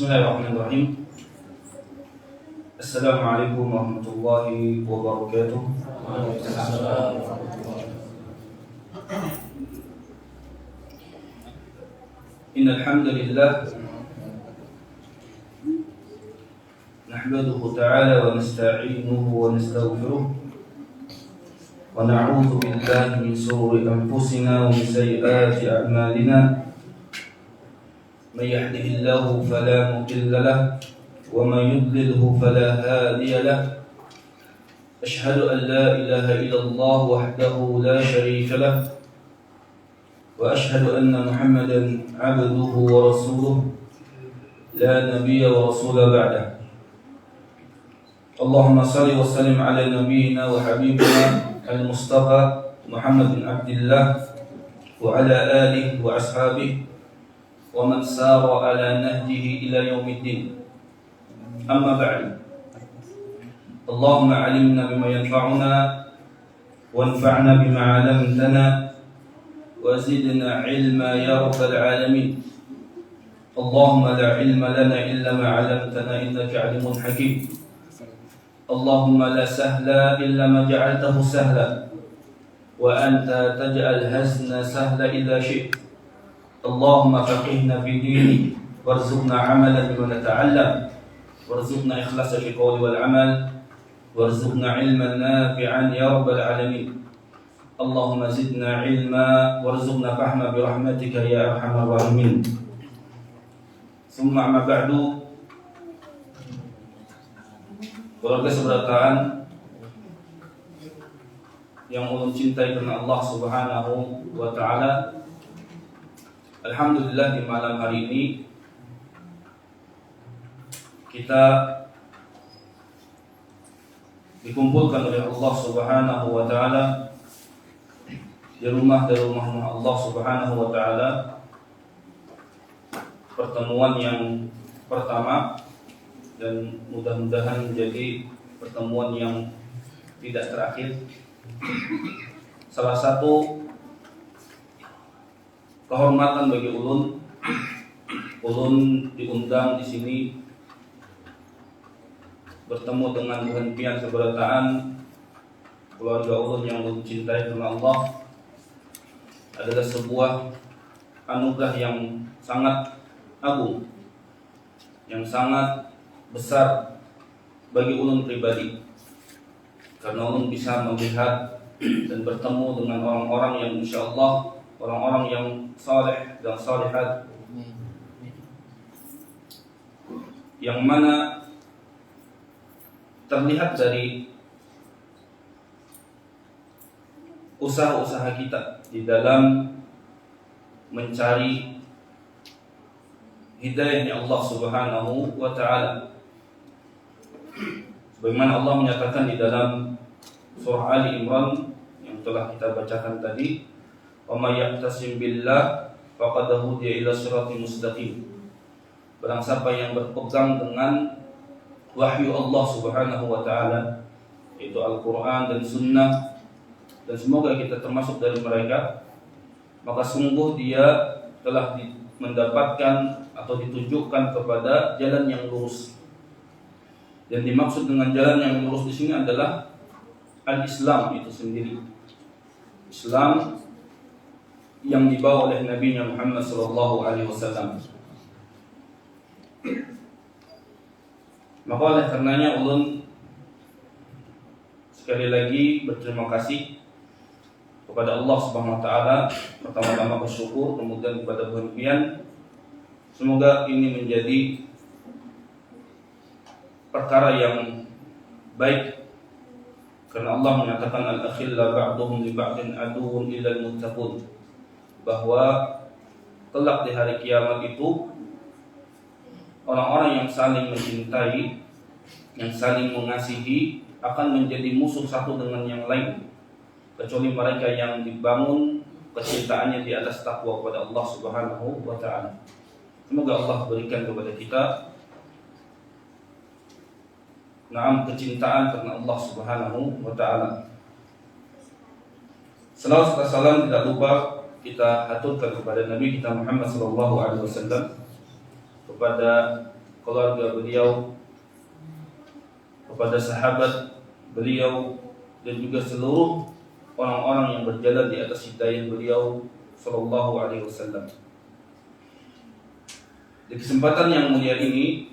Bismillahirrahmanirrahim. Assalamualaikum warahmatullahi wabarakatuh. Innal hamdalillah nahmaduhu ta'ala wa nasta'inuhu wa nastaghfiruh wa na'udzu billahi min shururi anfusina wa min sayyiati a'malina. من يهده الله فلا مضل له ومن يضلله فلا هادي له أشهد أن لا إله إلا الله وحده لا شريك له وأشهد أن محمدا عبده ورسوله لا نبي ورسول بعده. اللهم صل وسلم على نبينا وحبيبنا المصطفى محمد بن عبد الله وعلى آله وأصحابه ومن سار على نهجه إلى يوم الدين. أما بعد، اللهم علمنا بما ينفعنا وانفعنا بما علمتنا وزدنا علما يا رب العالمين. اللهم لا علم لنا إلا ما علمتنا إنك عليم حكيم. اللهم لا سهل إلا ما جعلته سهلا وأنت تجعل الحزن سهلا إذا شئت. اللهم فقهنا في دينك وارزقنا عملا بما نتعلم وارزقنا إخلاصا في القول والعمل وارزقنا علما نافعا يا رب العالمين. اللهم زدنا علما وارزقنا فهما برحمتك يا أرحم الراحمين. ثم أما بعد، keluarga seberataan yang ulun cintai karena Allah Subhanahu wa taala, alhamdulillah di malam hari ini kita dikumpulkan oleh Allah Subhanahu wa taala di rumah dari rumah Allah Subhanahu wa taala. Pertemuan yang pertama dan mudah-mudahan menjadi pertemuan yang tidak terakhir. Salah satu kehormatan bagi ulun diundang di sini bertemu dengan perhentian seberataan keluarga ulun yang ulun cintai karena Allah adalah sebuah anugerah yang sangat agung, yang sangat besar bagi ulun pribadi, karena ulun bisa melihat dan bertemu dengan orang-orang yang insyaallah orang-orang yang saleh dan salihat, yang mana terlihat dari usaha-usaha kita di dalam mencari hidayahnya Allah Subhanahu wa taala. Sebagaimana Allah menyatakan di dalam surah Ali Imran yang telah kita bacakan tadi, wa may yaqtasim billah faqad hudiya ila siratal mustaqim. Barang siapa yang berpegang dengan wahyu Allah Subhanahu wa taala, yaitu Al-Qur'an dan Sunnah, dan semoga kita termasuk dari mereka, maka sungguh dia telah mendapatkan atau ditunjukkan kepada jalan yang lurus. Dan dimaksud dengan jalan yang lurus di sini adalah al-Islam itu sendiri. Islam yang dibawa oleh Nabi Muhammad sallallahu alaihi wasallam. Maka oleh karenanya ulun sekali lagi berterima kasih kepada Allah Subhanahu wa taala, pertama-tama bersyukur, kemudian kepada perhentian. Semoga ini menjadi perkara yang baik, karena Allah menyatakan al-akhilla ba'duhum li ba'din aduwwun illal muttaqun, bahwa kelak di hari kiamat itu orang-orang yang saling mencintai, yang saling mengasihi akan menjadi musuh satu dengan yang lain, kecuali mereka yang dibangun kecintaannya di atas takwa kepada Allah Subhanahu wa taala. Semoga Allah berikan kepada kita kecintaan karena Allah Subhanahu wa taala. Selawat serta salam tidak lupa kita haturkan kepada Nabi kita Muhammad sallallahu alaihi wasallam, kepada keluarga beliau, kepada sahabat beliau, dan juga seluruh orang-orang yang berjalan di atas hidayah beliau sallallahu alaihi wasallam. Di kesempatan yang mulia ini,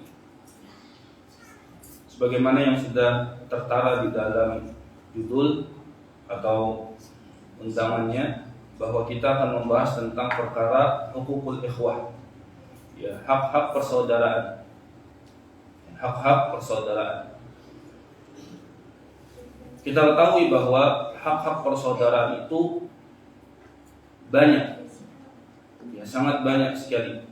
sebagaimana yang sudah tertara di dalam judul atau undangannya, bahwa kita akan membahas tentang perkara hukukul ikhwah, ya, hak-hak persaudaraan. Hak-hak persaudaraan. Kita ketahui bahwa hak-hak persaudaraan itu banyak, ya, sangat banyak sekali.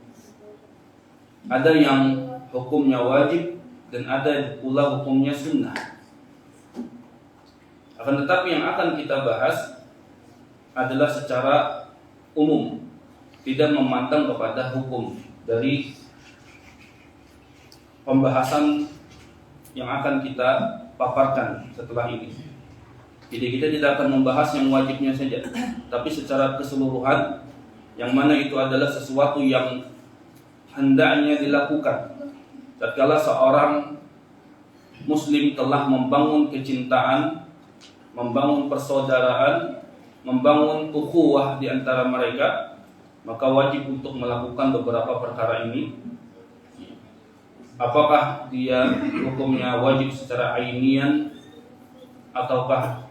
Ada yang hukumnya wajib dan ada pula hukumnya sunnah. Akan tetapi yang akan kita bahas adalah secara umum, tidak memandang kepada hukum dari pembahasan yang akan kita paparkan setelah ini. Jadi kita tidak akan membahas yang wajibnya saja, tapi secara keseluruhan, yang mana itu adalah sesuatu yang hendaknya dilakukan tatkala seorang muslim telah membangun kecintaan, membangun persaudaraan, membangun ukhuwah di antara mereka, maka wajib untuk melakukan beberapa perkara ini. Apakah dia hukumnya wajib secara ainian ataukah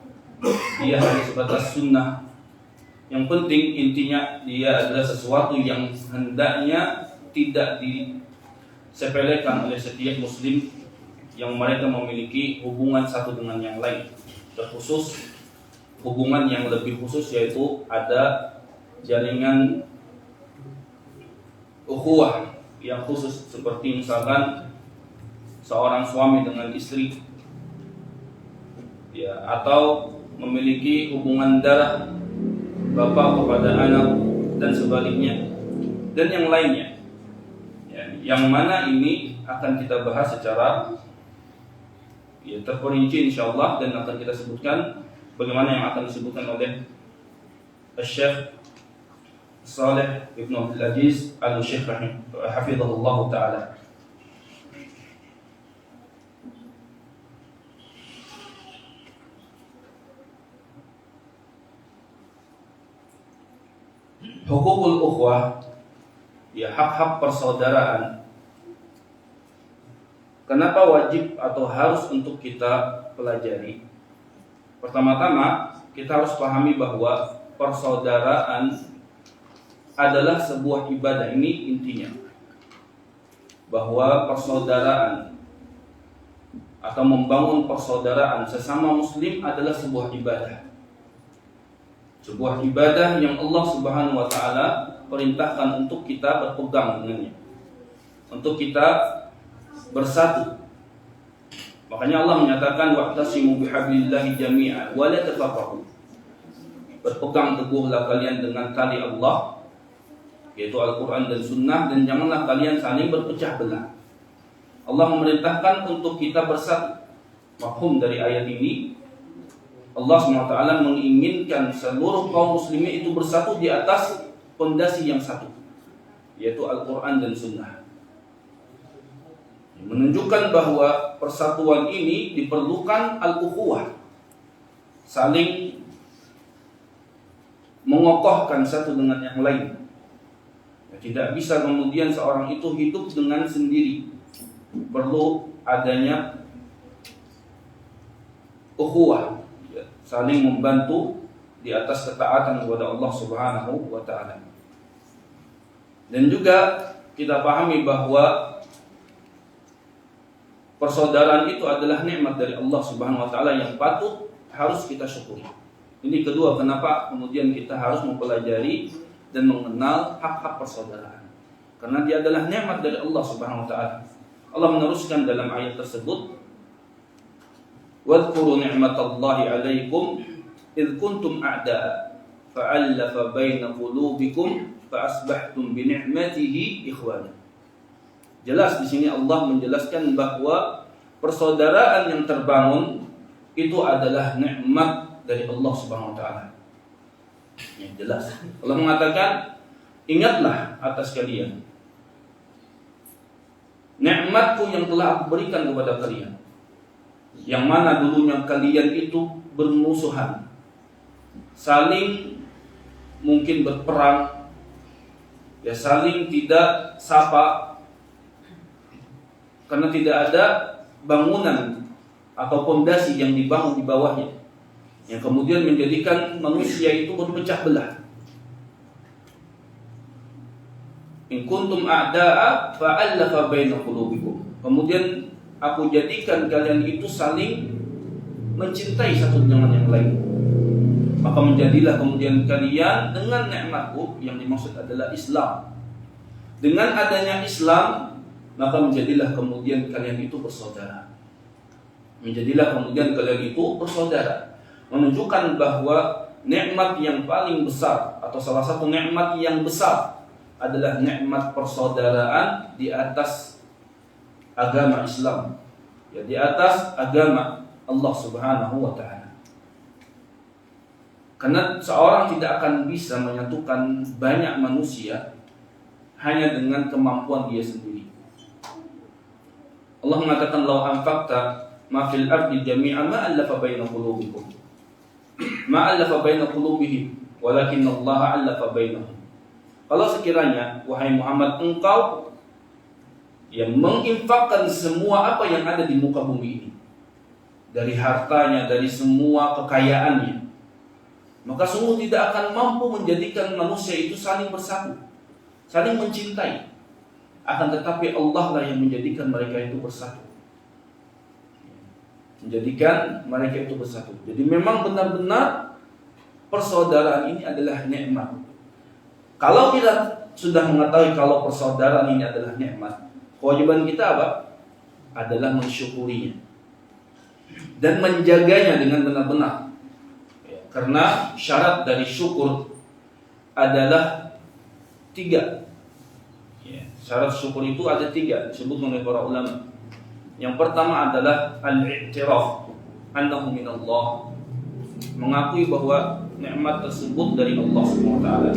dia hanya sebatas sunnah? Yang penting intinya dia adalah sesuatu yang hendaknya tidak disepelekan oleh setiap muslim yang mereka memiliki hubungan satu dengan yang lain, terkhusus hubungan yang lebih khusus, yaitu ada jaringan ukhuwah yang khusus, seperti misalkan seorang suami dengan istri, ya, atau memiliki hubungan darah bapak kepada anak dan sebaliknya, dan yang lainnya, ya, yang mana ini akan kita bahas secara, ya, terperinci insyaallah, dan akan kita sebutkan bagaimana yang akan disebutkan oleh Syekh Saleh Ibn Abdul Aziz Al-Syekh hafizahullah ta'ala. Hukukul ukhwah, ya, hak-hak persaudaraan. Kenapa wajib atau harus untuk kita pelajari? Pertama-tama kita harus pahami bahwa persaudaraan adalah sebuah ibadah. Ini intinya, bahwa persaudaraan atau membangun persaudaraan sesama muslim adalah sebuah ibadah. Sebuah ibadah yang Allah Subhanahu wa taala perintahkan untuk kita berpegang dengannya, untuk kita bersatu. Makanya Allah menyatakan wa'tasimu bihablillahi jami'an wa la tafarraqu. Berpegang teguhlah kalian dengan tali Allah, yaitu Al-Qur'an dan Sunnah, dan janganlah kalian saling berpecah belah. Allah memerintahkan untuk kita bersatu. Mafhum dari ayat ini, Allah SWT menginginkan seluruh kaum muslimin itu bersatu di atas fondasi yang satu, yaitu Al-Quran dan Sunnah. Menunjukkan bahwa persatuan ini diperlukan al-ukhuwah, saling mengokohkan satu dengan yang lain. Tidak bisa kemudian seorang itu hidup dengan sendiri. Perlu adanya ukhuwah, saling membantu di atas ketaatan kepada Allah Subhanahu wa taala. Dan juga kita pahami bahwa persaudaraan itu adalah nikmat dari Allah Subhanahu wa taala yang patut harus kita syukuri. Ini kedua kenapa kemudian kita harus mempelajari dan mengenal hak-hak persaudaraan. Karena dia adalah nikmat dari Allah Subhanahu wa taala. Allah meneruskan dalam ayat tersebut, "Wadhkuru ni'matallahi 'alaikum idh kuntum a'da'a fa'alafa baina qulubikum fa'asbahtum bi ni'matihi ikhwana." Jelas di sini Allah menjelaskan bahwa persaudaraan yang terbangun itu adalah nikmat dari Allah Subhanahu wa taala. Ya, jelas. Allah mengatakan, "Ingatlah atas kalian nikmatku yang telah aku berikan kepada kalian, yang mana dulunya kalian itu bermusuhan, saling mungkin berperang, ya saling tidak sapa, karena tidak ada bangunan atau fondasi yang dibangun di bawahnya, yang kemudian menjadikan manusia itu berpecah belah. In kuntum a'da'a fa'allafa baina qulubikum. Kemudian aku jadikan kalian itu saling mencintai satu dengan yang lain. Maka menjadilah kemudian kalian dengan nikmatku, yang dimaksud adalah Islam. Dengan adanya Islam, maka menjadilah kemudian kalian itu bersaudara. Menjadilah kemudian kalian itu bersaudara. Menunjukkan bahwa nikmat yang paling besar atau salah satu nikmat yang besar adalah nikmat persaudaraan di atas agama Islam, ya, di atas agama Allah Subhanahu wa taala. Karena seorang tidak akan bisa menyatukan banyak manusia hanya dengan kemampuan dia sendiri. Allah mengatakan, "Lau anfaqta ma fil ardi jami'an ma allafa baina qulubikum." Ma allafa baina qulubihim, walakinna Allah allafa bainahum. Kalau sekiranya wahai Muhammad, engkau yang menginfakkan semua apa yang ada di muka bumi ini, dari hartanya, dari semua kekayaannya, maka sungguh tidak akan mampu menjadikan manusia itu saling bersatu, saling mencintai. Akan tetapi Allah lah yang menjadikan mereka itu bersatu, menjadikan mereka itu bersatu. Jadi memang benar-benar persaudaraan ini adalah nikmat. Kalau kita sudah mengetahui kalau persaudaraan ini adalah nikmat, kewajiban kita apa? Adalah mensyukurinya dan menjaganya dengan benar-benar. Karena syarat dari syukur adalah 3. Syarat syukur itu ada 3, disebut oleh para ulama. Yang pertama adalah al-i'tiraf annahu minallah, mengakui bahwa nikmat tersebut dari Allah Subhanahu wa taala.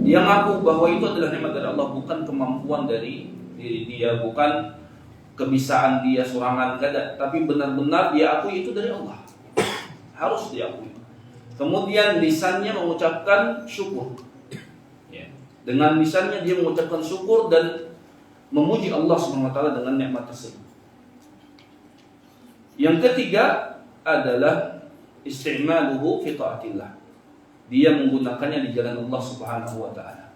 Dia ngaku bahwa itu adalah nikmat dari Allah, bukan kemampuan dari diri dia, bukan kebisaan dia sorangan, tidak, tapi benar-benar dia akui itu dari Allah. Harus diakui. Kemudian lisannya mengucapkan syukur. Ya. Dengan lisannya dia mengucapkan syukur dan memuji Allah Subhanahu wa taala dengan nikmat tersebut. Yang ketiga adalah isti'maluhu fi ta'atillah. Dia menggunakannya di jalan Allah Subhanahu wa taala.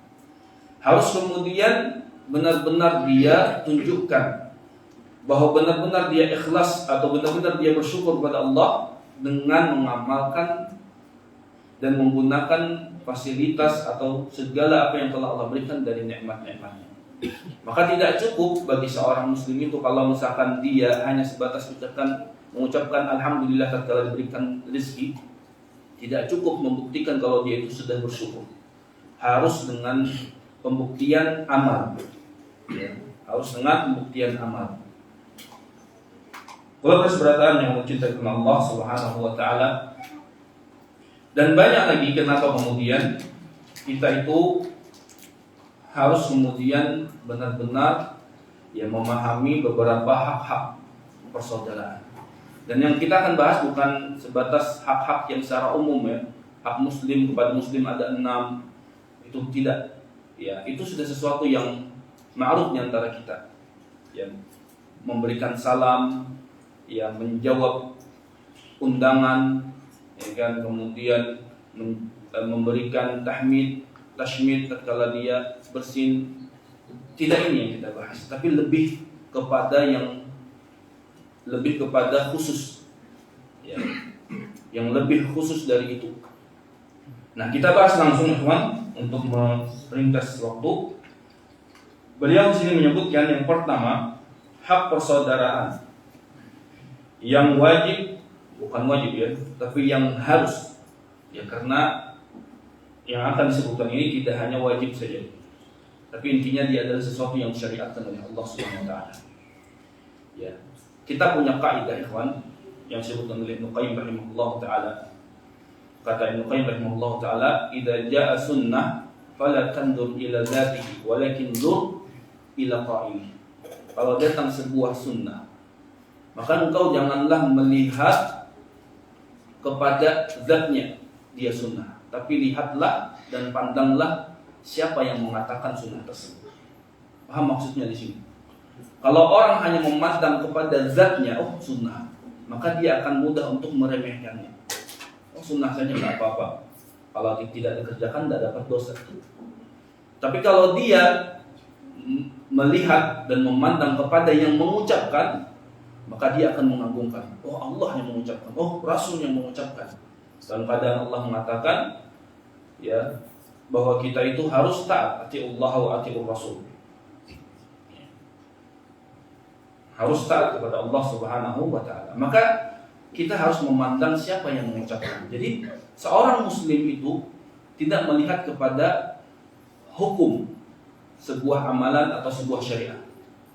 Harus kemudian benar-benar dia tunjukkan bahwa benar-benar dia ikhlas atau benar-benar dia bersyukur kepada Allah dengan mengamalkan dan menggunakan fasilitas atau segala apa yang telah Allah berikan dari nikmat-nikmatnya. Maka tidak cukup bagi seorang muslim itu kalau misalkan dia hanya sebatas mengucapkan alhamdulillah tatkala diberikan rezeki. Tidak cukup membuktikan kalau dia itu sudah bersyukur. Harus dengan pembuktian amal. Ya, harus dengan pembuktian amal. Kalau kebersamaan yang mencintai Allah Subhanahu wa taala. Dan banyak lagi kenapa kemudian kita itu harus kemudian benar-benar ya memahami beberapa hak-hak persaudaraan. Dan yang kita akan bahas bukan sebatas hak-hak yang secara umum ya. Hak muslim kepada muslim ada 6. Itu tidak. Ya, itu sudah sesuatu yang ma'ruf di antara kita. Ya, memberikan salam, ya menjawab undangan, ya kan, kemudian memberikan tashmid tatkala dia bersin. Tidak ini yang kita bahas, tapi lebih kepada khusus, ya, yang lebih khusus dari itu. Nah, kita bahas langsung, ikhwan, untuk meringkas waktu. Beliau di sini menyebutkan yang pertama hak persaudaraan, yang wajib, bukan wajib ya, tapi yang harus, ya, karena yang akan disebutkan ini tidak hanya wajib saja, tapi intinya dia adalah sesuatu yang disyariatkan oleh Allah Subhanahu wa taala. Ya. Kita punya kaidah, ikhwan, yang disebutkan oleh Ibnu Qayyim rahimahullah taala. Kata Ibnu Qayyim rahimahullah taala, "Idza jaa sunnah fala tandur ila dzatihi, walakin zur ila qa'ilihi." kalau datang sebuah sunnah, maka engkau janganlah melihat kepada zatnya dia sunnah, tapi lihatlah dan pandanglah siapa yang mengatakan sunnah tersebut. Paham maksudnya di sini? Kalau orang hanya memandang kepada zatnya, oh sunnah, maka dia akan mudah untuk meremehkannya. Oh sunnah saja nggak apa-apa, kalau tidak dikerjakan tidak dapat dosa. Tapi kalau dia melihat dan memandang kepada yang mengucapkan, maka dia akan mengagungkan. Oh Allah yang mengucapkan, oh Rasul yang mengucapkan. Dan kadang Allah mengatakan, ya, bahwa kita itu harus taat, atiullah wa atiur Rasul. Harus taat kepada Allah Subhanahu wa taala. Maka kita harus memandang siapa yang mengucapkan. Jadi seorang muslim itu tidak melihat kepada hukum sebuah amalan atau sebuah syariat,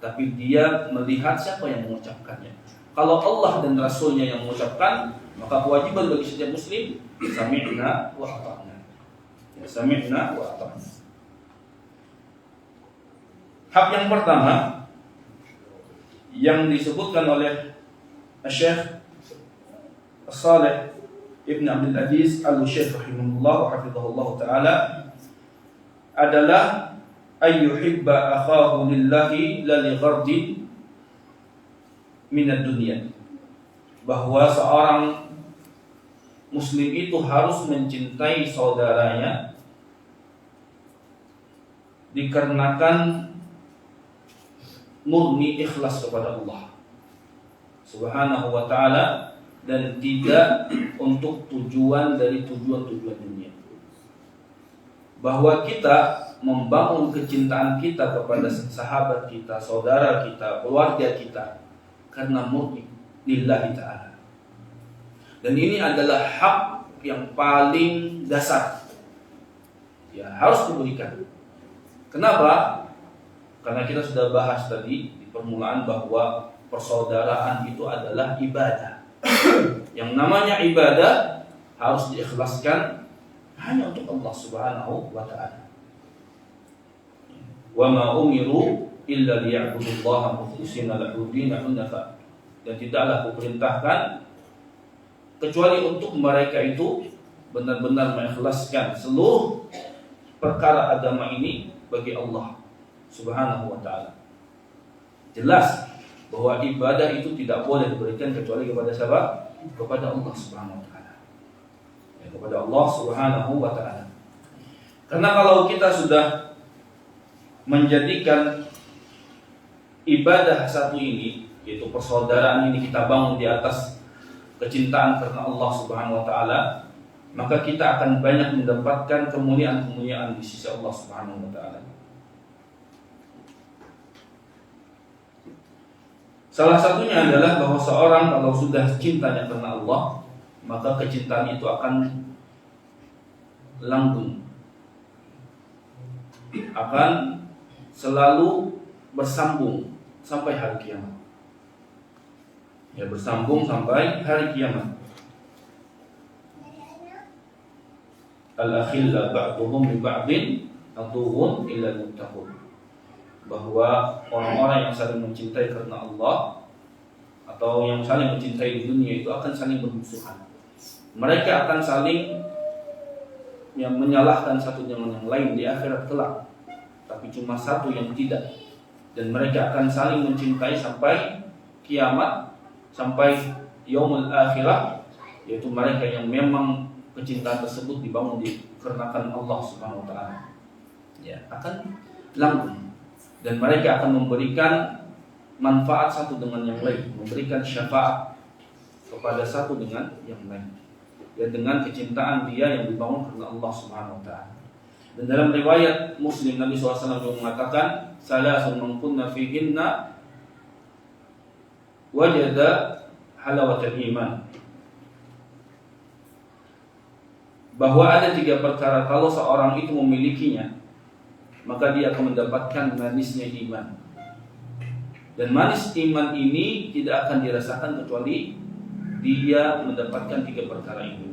tapi dia melihat siapa yang mengucapkannya. Kalau Allah dan Rasulnya yang mengucapkan, maka kewajiban bagi setiap muslim sami'na wa ata'na. Ya, sami'na wa ata'na. Hak yang pertama yang disebutkan oleh Syekh Shalih Ibn Abdul Aziz Al-Syekh rahimahullah wa hafizahullah ta'ala adalah ayyuhibba akhahu lillahi la li ghardin minad dunya, bahwa seorang muslim itu harus mencintai saudaranya dikarenakan murni ikhlas kepada Allah Subhanahu wa ta'ala dan tidak untuk tujuan dari tujuan-tujuan dunia. Bahwa kita membangun kecintaan kita kepada sahabat kita, saudara kita, keluarga kita karena murni lillahi ta'ala. Dan ini adalah hak yang paling dasar, ya, harus diberikan. Kenapa? Karena kita sudah bahas tadi di permulaan bahwa persaudaraan itu adalah ibadah. Yang namanya ibadah harus diikhlaskan hanya untuk Allah Subhanahu wa ta'ala. Wa ma umiru illa liya'budullaha mukhlishina lahu dinahu hunafa. Dan tidaklah kuperintahkan kecuali untuk mereka itu benar-benar mengikhlaskan seluruh perkara agama ini bagi Allah Subhanahu wa ta'ala. Jelas bahwa ibadah itu tidak boleh diberikan kecuali kepada siapa? Kepada Allah Subhanahu wa ta'ala. Ya, kepada Allah Subhanahu wa ta'ala. Karena kalau kita sudah menjadikan ibadah satu ini, yaitu persaudaraan ini, kita bangun di atas kecintaan karena Allah Subhanahu wa ta'ala, maka kita akan banyak mendapatkan kemuliaan-kemuliaan di sisi Allah Subhanahu wa ta'ala. Salah satunya adalah bahwa seorang kalau sudah cintanya karena Allah, maka kecintaan itu akan langgeng, akan selalu bersambung sampai hari kiamat. Ya, bersambung sampai hari kiamat. Al-akhilla ba'duhum li ba'din aduwwun illa al-muttaqun. Bahwa orang-orang yang saling mencintai karena Allah atau yang saling mencintai di dunia itu akan saling bermusuhan. Mereka akan saling yang menyalahkan satu dengan yang lain di akhirat kelak. Tapi cuma satu yang tidak. Dan mereka akan saling mencintai sampai kiamat, sampai yaumul akhirah, yaitu mereka yang memang kecintaan tersebut dibangun dikarenakan Allah Subhanahu wa ta'ala. Ya, akan langgeng. Dan mereka akan memberikan manfaat satu dengan yang lain, memberikan syafaat kepada satu dengan yang lain. Ya, dengan kecintaan dia yang dibangun karena Allah Subhanahu wa ta'ala. Dan dalam riwayat Muslim, Nabi SAW juga mengatakan, salasun man kunna fihinna wajada halawatul iman. Bahwa ada 3 perkara kalau seorang itu memilikinya, maka dia akan mendapatkan manisnya iman. Dan manis iman ini tidak akan dirasakan kecuali dia mendapatkan 3 perkara itu.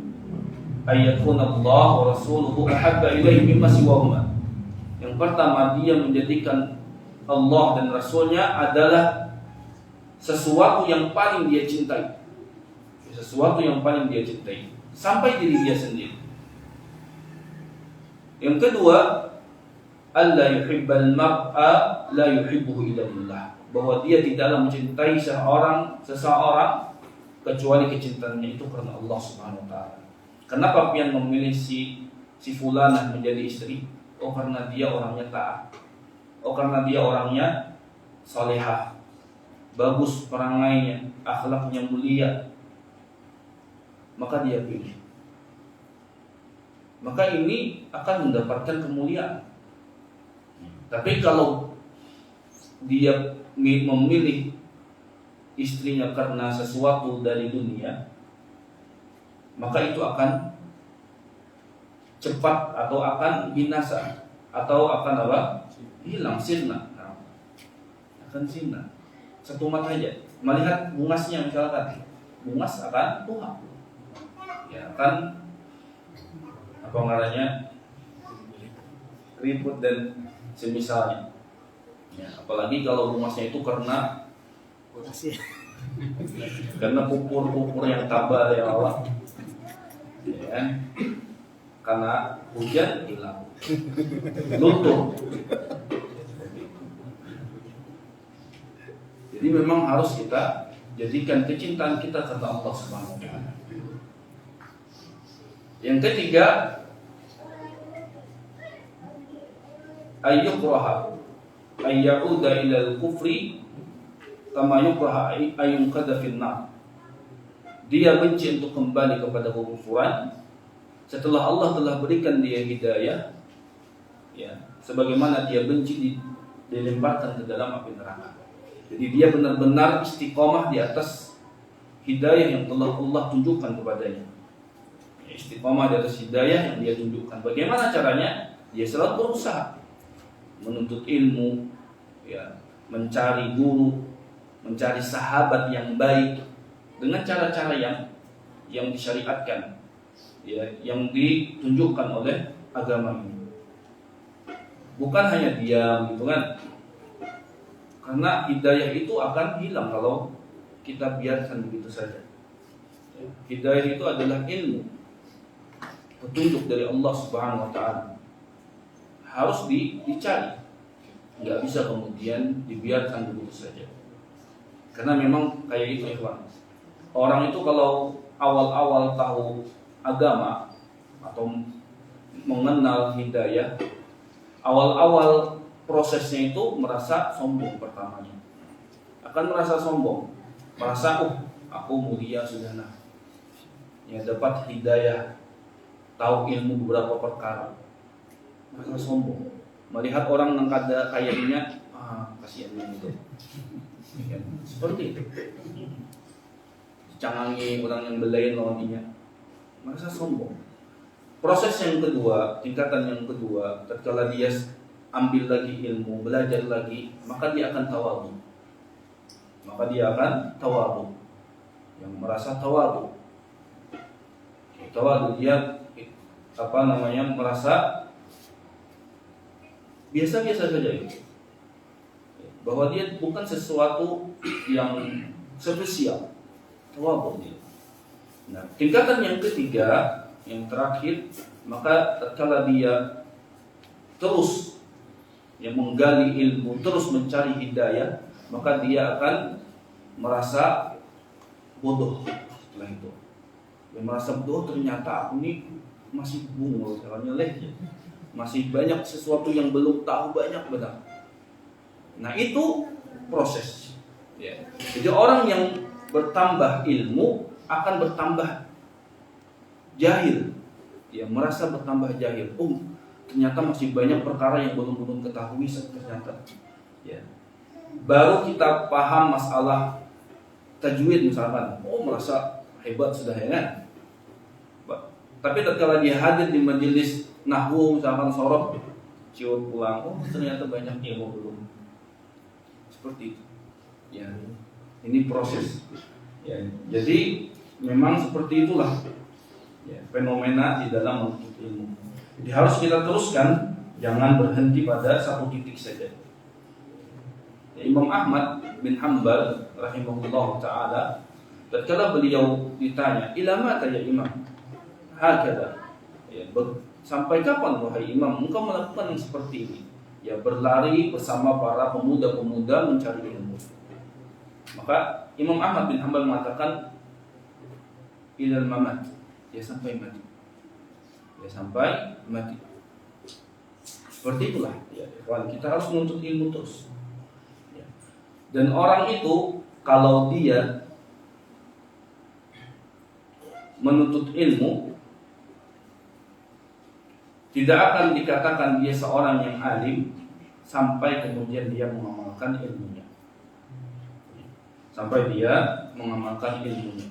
Ayakunallah wa rasuluhu ahabba ilaihi mimma siwahuma. Yang pertama, dia menjadikan Allah dan Rasulnya adalah sesuatu yang paling dia cintai. Sesuatu yang paling dia cintai sampai diri dia sendiri. Yang kedua, alla yuhibbal mar'a la yuhibbuhu illa lillah, bahwa dia tidaklah mencintai seseorang kecuali kecintaannya itu karena Allah Subhanahu wa taala. Kenapa pian memilih si fulanah menjadi istri? Oh, karena dia orangnya taat. Oh, karena dia orangnya salehah, bagus perangainya, akhlaknya mulia, maka dia pilih. Maka ini akan mendapatkan kemuliaan. Tapi kalau dia memilih istrinya karena sesuatu dari dunia, maka itu akan cepat atau akan binasa, atau akan apa? Hilang, sirna. Akan sirna. Satu mata aja melihat bungasnya, misalkan bungas akan tua, ya akan apa ngarannya, ribut dan semisalnya. Ya, apalagi kalau bungasnya itu karena pupur yang tabah ya Allah, ya kan? Karena hujan hilang, luntur. Jadi memang harus kita jadikan kecintaan kita karena Allah Subhanahu wa taala. Yang ketiga, ayyukraha ayyauda ila al-kufri kama yukraha ayyunkada fil nar. Dia benci untuk kembali kepada kekufuran setelah Allah telah berikan dia hidayah, ya, sebagaimana dia benci dilemparkan ke dalam api neraka. Jadi dia benar-benar istiqomah di atas hidayah yang telah Allah tunjukkan kepadanya. Ya, istiqomah di atas hidayah yang dia tunjukkan. Bagaimana caranya? Dia selalu berusaha menuntut ilmu, ya, mencari guru, mencari sahabat yang baik dengan cara-cara yang disyariatkan, ya, yang ditunjukkan oleh agama ini. Bukan hanya diam gitu kan? Karena hidayah itu akan hilang kalau kita biarkan begitu saja. Hidayah itu adalah ilmu, petunjuk dari Allah Subhanahu wa taala. Harus dicari. Enggak bisa kemudian dibiarkan begitu saja. Karena memang kayak itu, ikhwan. Orang itu kalau awal-awal tahu agama atau mengenal hidayah, awal-awal prosesnya itu merasa sombong pertamanya. Akan merasa sombong, merasa aku mulia sudah, nah, ya dapat hidayah, tahu ilmu beberapa perkara, merasa sombong. Melihat orang yang kada kayaknya, kasihan itu. Ya, seperti itu. Cangangi orang yang belain lawannya, merasa sombong. Proses yang kedua, tingkatan yang kedua, tatkala dia ambil lagi ilmu, belajar lagi, maka dia akan tawadhu. Yang merasa tawadhu. Tawadhu dia merasa biasa-biasa saja itu. Bahwa dia bukan sesuatu yang spesial. Tawadhu dia. Nah, tingkatan yang ketiga, yang terakhir, maka tatkala dia terus yang menggali ilmu, terus mencari hidayah, maka dia akan merasa bodoh setelah itu. Dia merasa bodoh, ternyata aku ini masih bungul, masih banyak sesuatu yang belum tahu, banyak benar. Nah, itu proses. Ya. Jadi orang yang bertambah ilmu akan bertambah jahil. Dia merasa bertambah jahil. Ternyata masih banyak perkara yang belum ketahui ternyata. Ya. Baru kita paham masalah tajwid misalkan. Merasa hebat sudah, ya kan? Tapi tatkala dia hadir di majelis nahwu misalkan sorot, ciut pulang, ternyata banyak ilmu belum. Seperti itu. Ya. Ini proses. Ya. Jadi memang seperti itulah, ya, fenomena di dalam menuntut ilmu. Jadi harus kita teruskan, jangan berhenti pada satu titik saja. Imam Ahmad bin Hanbal rahimahullah taala, tatkala beliau ditanya, "Ila mata ya Imam?" Hakada. Ya, sampai kapan wahai Imam engkau melakukan yang seperti ini? Ya, berlari bersama para pemuda-pemuda mencari ilmu. Maka Imam Ahmad bin Hanbal mengatakan, ilal mamat, ya sampai mati. Ya sampai mati. Seperti itulah ya, kita harus menuntut ilmu terus. Ya. Dan orang itu kalau dia menuntut ilmu, tidak akan dikatakan dia seorang yang alim sampai kemudian dia mengamalkan ilmunya. Sampai dia mengamalkan ilmunya.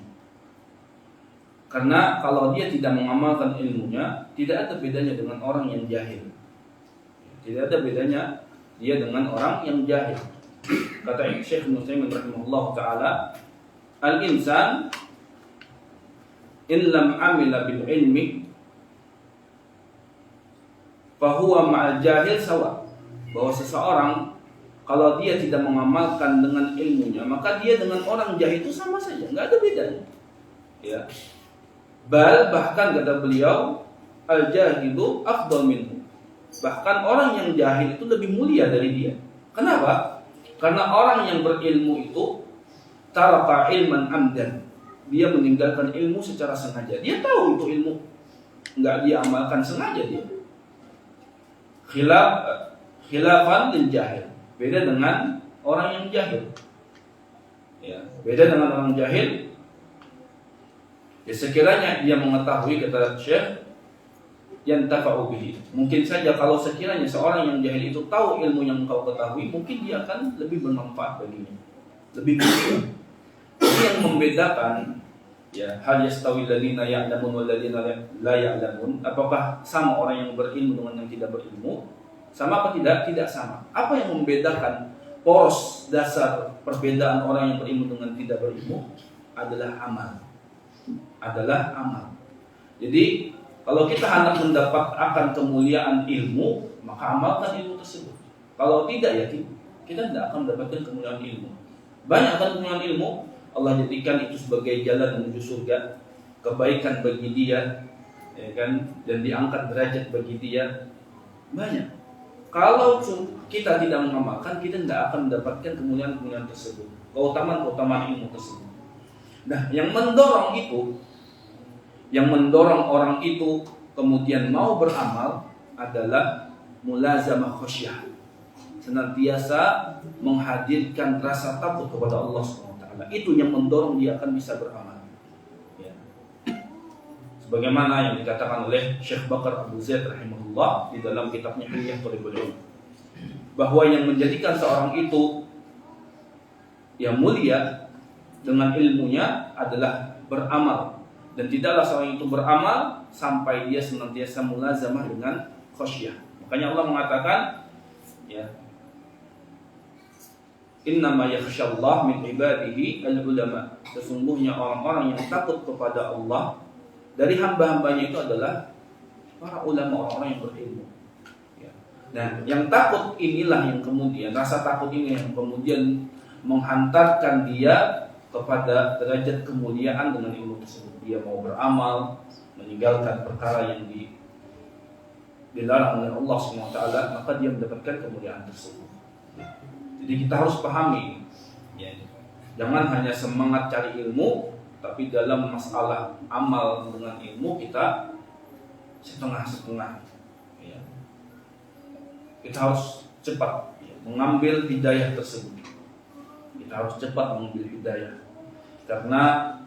Karena kalau dia tidak mengamalkan ilmunya, tidak ada bedanya dengan orang yang jahil. Tidak ada bedanya dia dengan orang yang jahil. Kata Syekh Ibnu Utsaimin rahimahullah taala, al-insan in lam amila bil ilmi fahuwa ma'al jahil sawa. Bahwa seseorang kalau dia tidak mengamalkan dengan ilmunya, maka dia dengan orang jahil itu sama saja, nggak ada bedanya. Ya. Bahkan kata beliau, al-jahilu afdal minhu. Bahkan orang yang jahil itu lebih mulia dari dia. Kenapa? Karena orang yang berilmu itu taraka ilman amdan. Dia meninggalkan ilmu secara sengaja. Dia tahu itu ilmu, nggak dia amalkan sengaja dia. Khilafan lil jahil. Beda dengan orang yang jahil. Ya, beda dengan orang jahil. Ya, sekiranya dia mengetahui, kata Syekh, yantafa'u bihi. Mungkin saja kalau sekiranya seorang yang jahil itu tahu ilmu yang engkau ketahui, mungkin dia akan lebih bermanfaat baginya, lebih mulia. Ini yang membedakan, ya, hal yastawi alladziina ya'lamun wal ladziina la ya'lamun. Apakah sama orang yang berilmu dengan yang tidak berilmu? Sama apa tidak? Tidak sama. Apa yang membedakan poros dasar perbedaan orang yang berilmu dengan tidak berilmu? Adalah amal. Jadi kalau kita hendak mendapat akan kemuliaan ilmu, maka amalkan ilmu tersebut. Kalau tidak, ya kita tidak akan mendapatkan kemuliaan ilmu. Banyak kan kemuliaan ilmu, Allah jadikan itu sebagai jalan menuju surga, kebaikan bagi dia, ya kan, dan diangkat derajat bagi dia. Banyak. Kalau kita tidak mengamalkan, kita tidak akan mendapatkan kemuliaan-kemuliaan tersebut, keutamaan-keutamaan ilmu tersebut. Nah, yang mendorong orang itu kemudian mau beramal adalah mulazamah khasyah. Senantiasa menghadirkan rasa takut kepada Allah SWT. Itu yang mendorong dia akan bisa beramal. Ya. Sebagaimana yang dikatakan oleh Syekh Bakar Abu Zaid rahimahullah di dalam kitabnya Hilyah Thalibul Ilm, bahwa yang menjadikan seorang itu yang mulia dengan ilmunya adalah beramal. Dan tidaklah seorang itu beramal sampai dia senantiasa mulazamah dengan khasyah. Makanya Allah mengatakan, ya, innama yakhshallah min ibadihi al-ulama. Sesungguhnya orang-orang yang takut kepada Allah dari hamba-hambanya itu adalah para ulama, orang-orang yang berilmu. Ya. Nah, yang takut inilah yang kemudian, rasa takut ini yang kemudian menghantarkan dia kepada derajat kemuliaan dengan ilmu tersebut. Dia mau beramal, meninggalkan perkara yang dilarang oleh Allah SWT, maka dia mendapatkan kemuliaan tersebut. Jadi kita harus pahami, ya, jangan hanya semangat cari ilmu, tapi dalam masalah amal dengan ilmu kita setengah-setengah. Ya. Kita harus cepat, ya, mengambil hidayah tersebut. Kita harus cepat mengambil hidayah, karena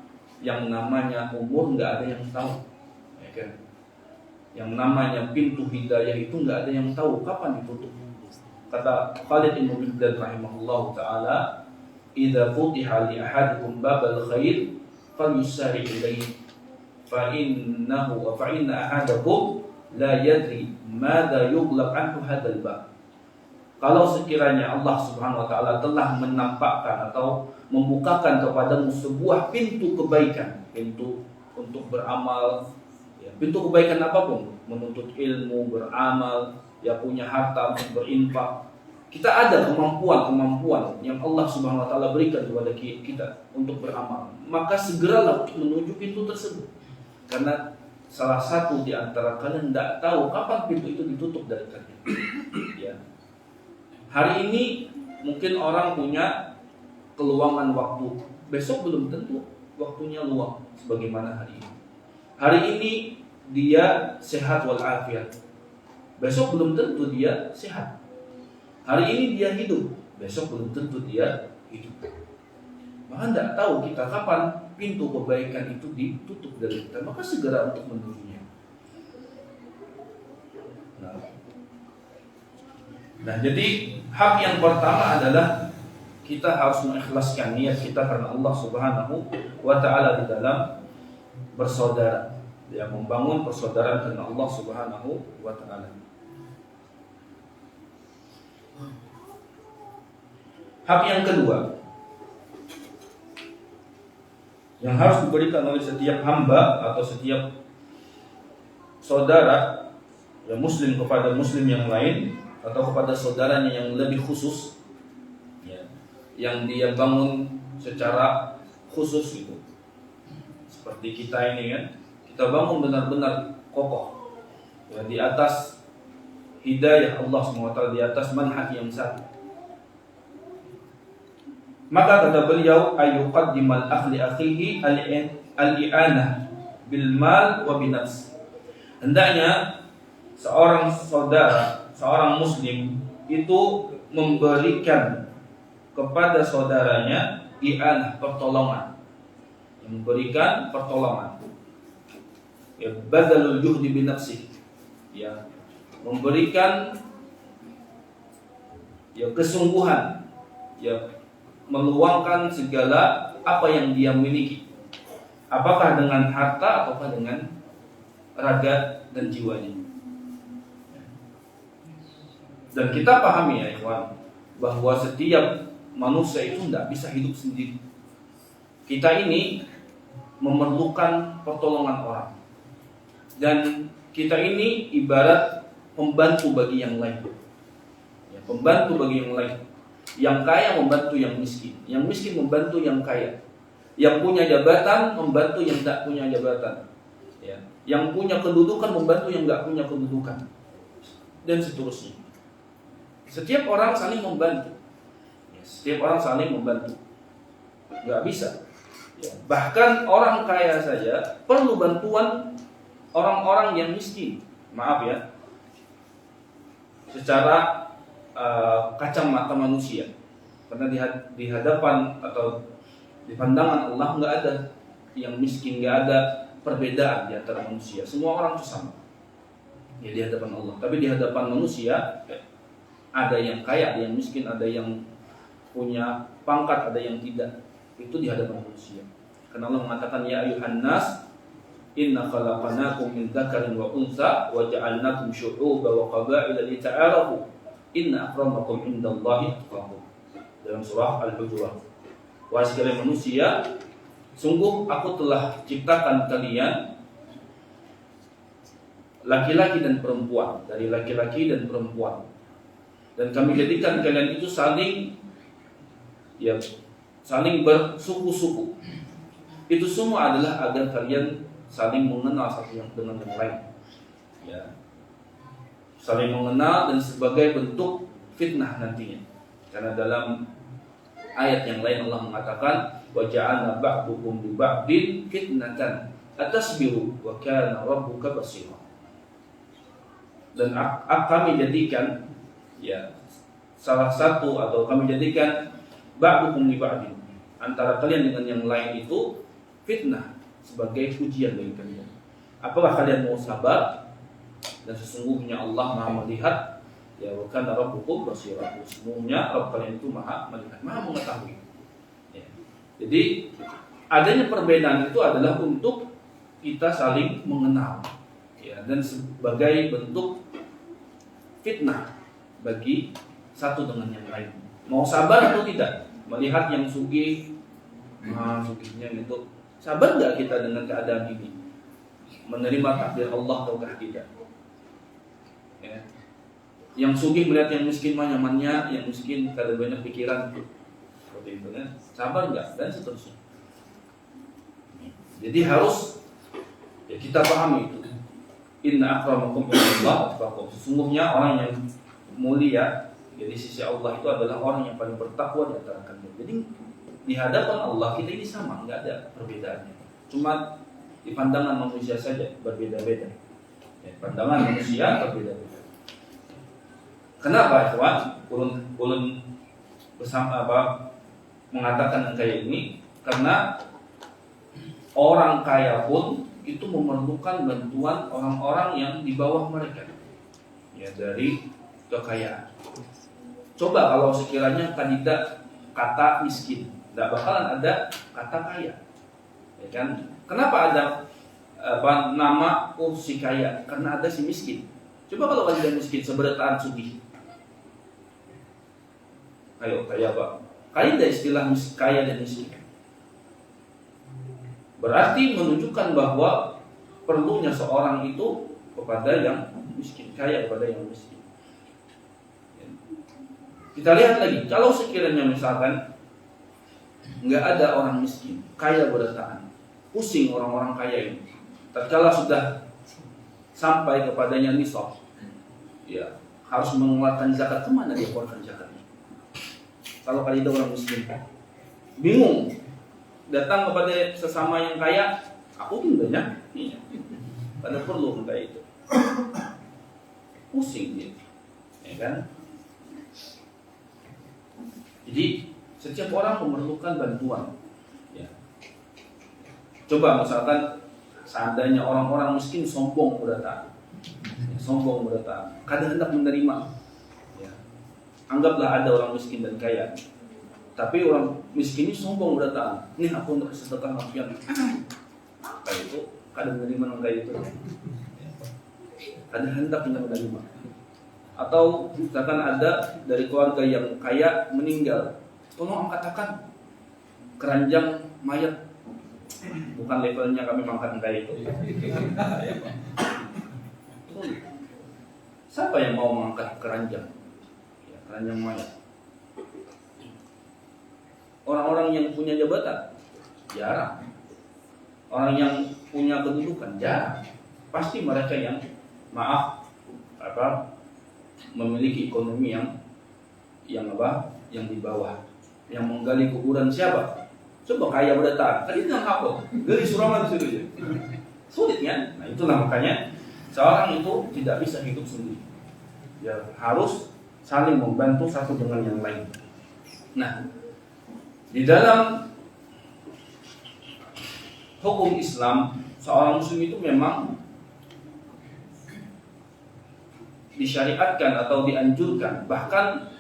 yang namanya umur nggak ada yang tahu, ya kan? Yang namanya pintu hidayah itu nggak ada yang tahu kapan ditutup. Kata Khalid bin Mihdan rahimahullah taala, "Idza futiha li ahadikum babal khair falyusari ilayhi fa inna ahadakum la yadri madza yughlaq anhu hadzal bab." Kalau sekiranya Allah Subhanahu wa taala telah menampakkan atau membukakan kepadamu sebuah pintu kebaikan, pintu untuk beramal, ya, pintu kebaikan apapun, menuntut ilmu, beramal, ya, punya harta untuk berinfak, kita ada kemampuan yang Allah Subhanahu wa taala berikan kepada kita untuk beramal, maka segeralah untuk menuju pintu tersebut. Karena salah satu di antara kalian tidak tahu kapan pintu itu ditutup dari kalian. Ya. Hari ini mungkin orang punya keluangan waktu, besok belum tentu waktunya luang sebagaimana hari ini. Hari ini dia sehat walafiat, besok belum tentu dia sehat. Hari ini dia hidup, besok belum tentu dia hidup. Maka tidak tahu kita kapan pintu kebaikan itu ditutup dari kita, maka segera untuk menujunya. Nah, jadi hak yang pertama adalah kita harus mengikhlaskan niat kita karena Allah Subhanahu wa taala di dalam bersaudara, yang membangun persaudaraan karena Allah Subhanahu wa taala. Hak yang kedua yang harus diberikan oleh setiap hamba atau setiap saudara yang muslim kepada muslim yang lain atau kepada saudaranya yang lebih khusus, ya, yang dia bangun secara khusus itu. Seperti kita ini kan, kita bangun benar-benar kokoh, ya, di atas hidayah Allah SWT, di atas manhaj yang satu. Maka kata beliau, ayyuqaddimal akhli akhihi al-i'anah bil mal wa binafs. Hendaknya seorang saudara, seorang muslim itu memberikan kepada saudaranya i'anah, pertolongan. Memberikan pertolongan. Ya, badalul juhdi binafsi. Ya, memberikan ya kesungguhan, ya, meluangkan segala apa yang dia miliki, apakah dengan harta ataukah dengan raga dan jiwanya. Dan kita pahami ya ikhwan, bahwa setiap manusia itu tidak bisa hidup sendiri. Kita ini memerlukan pertolongan orang, dan kita ini ibarat pembantu bagi yang lain, ya, pembantu bagi yang lain. Yang kaya membantu yang miskin, yang miskin membantu yang kaya, yang punya jabatan membantu yang tidak punya jabatan, ya, yang punya kedudukan membantu yang tidak punya kedudukan, dan seterusnya. Setiap orang saling membantu, ya, setiap orang saling membantu, nggak bisa. Ya, bahkan orang kaya saja perlu bantuan orang-orang yang miskin. Maaf ya, secara kacamata manusia, karena di hadapan atau di pandangan Allah nggak ada yang miskin, nggak ada perbedaan di antara manusia. Semua orang itu sama, ya, di hadapan Allah. Tapi di hadapan manusia ada yang kaya, ada yang miskin, ada yang punya pangkat, ada yang tidak. Itu di hadapan manusia. Karena Allah mengatakan, ya ayuhan nas, inna khalaqnakum min dzakarin wa untha wa ja'alnakum syu'uban wa qabaila lita'arafu. Inna akramakum indallahi atqakum. Dalam surah Al-Hujurat. Wahai sekalian manusia, sungguh aku telah ciptakan kalian laki-laki dan perempuan, dari laki-laki dan perempuan, dan kami jadikan kalian itu saling bersuku-suku. Itu semua adalah agar kalian saling mengenal satu yang dengan yang lain, ya, saling mengenal, dan sebagai bentuk fitnah nantinya. Karena dalam ayat yang lain Allah mengatakan, wa ja'alna ba'dukum li ba'din fitnatan atasbiru wa kana rabbuka basira. Dan kami jadikan, ya, salah satu, atau kami jadikan ba'dukum li ba'din, antara kalian dengan yang lain itu fitnah, sebagai ujian bagi kalian. Apakah kalian mau sabar? Dan sesungguhnya Allah Maha melihat, ya, wa kana rabbukum basira. Sesungguhnya Rabb kalian itu Maha melihat, Maha mengetahui. Ya. Jadi adanya perbedaan itu adalah untuk kita saling mengenal, ya, dan sebagai bentuk fitnah bagi satu dengan yang lain. Mau sabar atau tidak? Melihat yang sugih, sugihnya itu, sabar nggak kita dengan keadaan ini? Menerima takdir Allah ataukah tidak? Ya. Yang sugih melihat yang miskin mah nyamannya, yang miskin kada banyak pikiran seperti itu kan. Sabar enggak dan seterusnya. Jadi harus ya kita pahami itu. Inna akramakum indallahi atqakum. Sesungguhnya orang yang mulia jadi sisi Allah itu adalah orang yang paling bertakwa di antara kalian. Jadi di hadapan Allah kita ini sama, enggak ada perbedaannya. Cuma di pandangan manusia saja berbeda-beda. Ya, pandangan manusia berbeda-beda. Kenapa ikhwan? Ulun bersama mengatakan yang kayak ini karena orang kaya pun itu memerlukan bantuan orang-orang yang di bawah mereka. Ya, dari kekayaan. Coba kalau sekiranya kandidat kata miskin, tidak bakalan ada kata kaya. Ya kan? Kenapa ada nama si kaya? Karena ada si miskin. Coba kalau kandidat miskin seberataan sugih. Ayo, kaya apa? Kaya ada istilah kaya dan miskin. Berarti menunjukkan bahwa perlunya seorang itu kepada yang miskin, kaya kepada yang miskin. Kita lihat lagi, kalau sekiranya misalkan nggak ada orang miskin, kaya berdatangan, pusing orang-orang kaya ini. Tatkala sudah sampai kepadanya nisab, ya harus mengeluarkan zakat, kemana dia keluarkan zakatnya? Kalau kali itu orang miskin, bingung, datang kepada sesama yang kaya, aku pun banyak, iya. Pada perlu kayak itu, pusing dia, ya kan? Jadi setiap orang memerlukan bantuan. Ya. Coba misalkan seandainya orang-orang miskin sombong berdatang, kadang hendak menerima. Anggaplah ada orang miskin dan kaya, tapi orang miskin ini sombong berdatang. Nih aku untuk sedekah mafian. Kayak itu, kadang menerima kayak itu. Kadang hendak menerima. Atau misalkan ada dari keluarga yang kaya meninggal, tolong angkatkan keranjang mayat. Bukan levelnya kami mengangkat kayak itu. Siapa yang mau mengangkat keranjang? Keranjang mayat. Orang-orang yang punya jabatan jarang. Orang yang punya kedudukan jarang. Pasti mereka yang memiliki ekonomi yang di bawah, yang menggali kuburan siapa? Coba kaya berdatang. Tadi dengan apa? Gali suraman disitu. Sulit kan? Nah itulah makanya seorang itu tidak bisa hidup sendiri. Ya harus saling membantu satu dengan yang lain. Nah, di dalam hukum Islam, seorang muslim itu memang disyariatkan atau dianjurkan, bahkan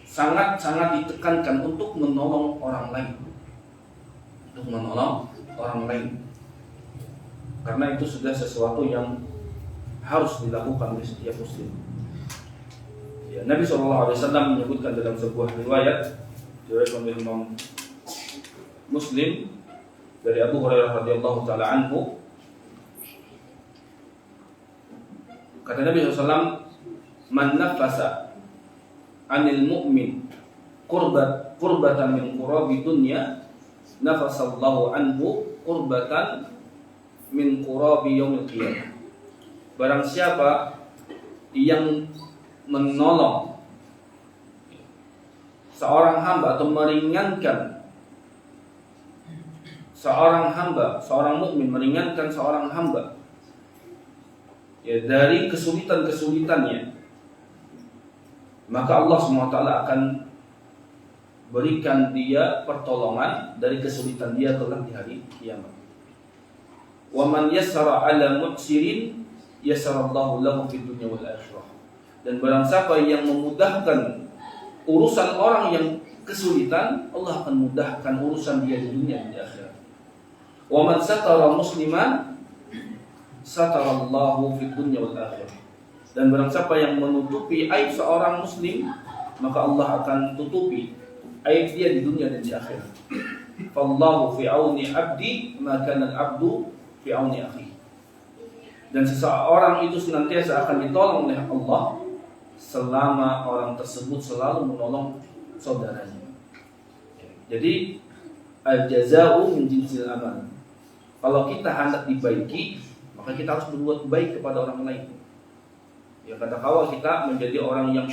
sangat-sangat ditekankan untuk menolong orang lain. Karena itu sudah sesuatu yang harus dilakukan oleh setiap muslim. Ya, Nabi SAW menyebutkan dalam sebuah riwayat oleh Imam Muslim dari Abu Hurairah radhiyallahu taala anhu, kata Nabi SAW, man nafasa anil mu'min qurbatan min qurabi dunya, nafasallahu anhu qurbatan min qurabi yaumil qiyamah. Barang siapa yang menolong seorang hamba atau meringankan seorang mukmin meringankan seorang hamba ya dari kesulitan-kesulitannya, maka Allah SWT akan berikan dia pertolongan dari kesulitan dia kelak di hari kiamat. Wa man yassara 'ala mu'sirin yassarallahu lahu fid dunya wal akhirah. Dan barang siapa yang memudahkan urusan orang yang kesulitan, Allah akan mudahkan urusan dia di dunia dan di akhirat. Wa man satara musliman satarallahu fid dunya wal akhirah. Dan barang siapa yang menutupi aib seorang muslim, maka Allah akan tutupi aib dia di dunia dan di akhirat. Fallahu fi auni 'abdi ma kana al-'abdu fi auni akhi. Dan seseorang itu senantiasa akan ditolong oleh Allah selama orang tersebut selalu menolong saudaranya. Jadi al-jaza'u min jinsil amal. Kalau kita hendak dibaiki, maka kita harus berbuat baik kepada orang lain. Ya, kata kawal kita menjadi orang yang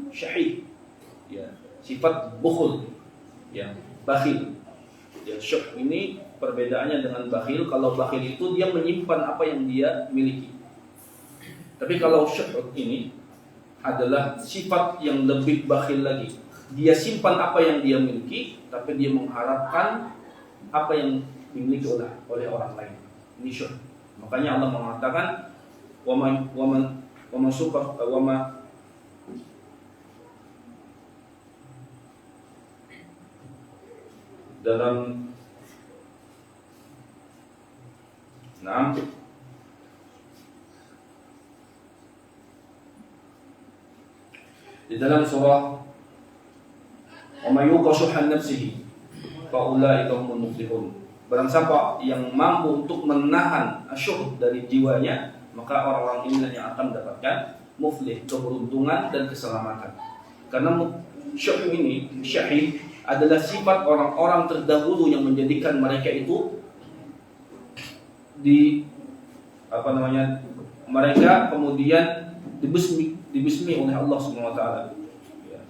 syahid. Ya, sifat bukhul. Ya, bakhil. Ya, syuh ini perbedaannya dengan bakhil. Kalau bakhil itu dia menyimpan apa yang dia miliki. Tapi kalau syuh ini adalah sifat yang lebih bakhil lagi. Dia simpan apa yang dia miliki, tapi dia mengharapkan apa yang dimiliki oleh orang lain. Ini syuh. Makanya Allah mengatakan dalam di dalam surah wa may yuqa shuhha nafsihi fa ulaika humul muflihun. Barang siapa yang mampu untuk menahan asyuh dari jiwanya, maka orang-orang inilah yang akan mendapatkan muflih, keberuntungan dan keselamatan. Karena syuh ini, syahid, adalah sifat orang-orang terdahulu yang menjadikan mereka itu mereka kemudian dibismi oleh Allah Subhanahu wa taala. Ya.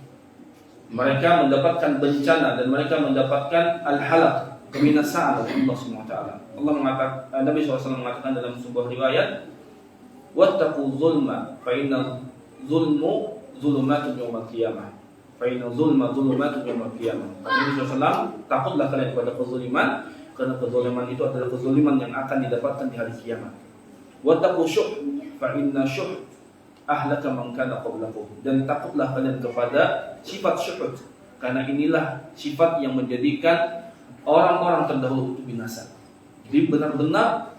Mereka mendapatkan bencana dan mereka mendapatkan al-halak, kebinasaan oleh Allah Subhanahu wa taala. Allah mengatakan, Nabi SAW mengatakan dalam sebuah riwayat, wattaqu zulma fa inna zulmu zulumatun yaumil qiyamah. Fa inna zulma zulumatun yaumil qiyamah. Nabi SAW, takutlah kalian kepada kezaliman, karena kezaliman itu adalah kezaliman yang akan didapatkan di hari kiamat. Wattaqu syuh fa inna syuh ahlaka man kana qablakum. Dan takutlah kalian kepada sifat syuhud, karena inilah sifat yang menjadikan orang-orang terdahulu itu binasa. Jadi benar-benar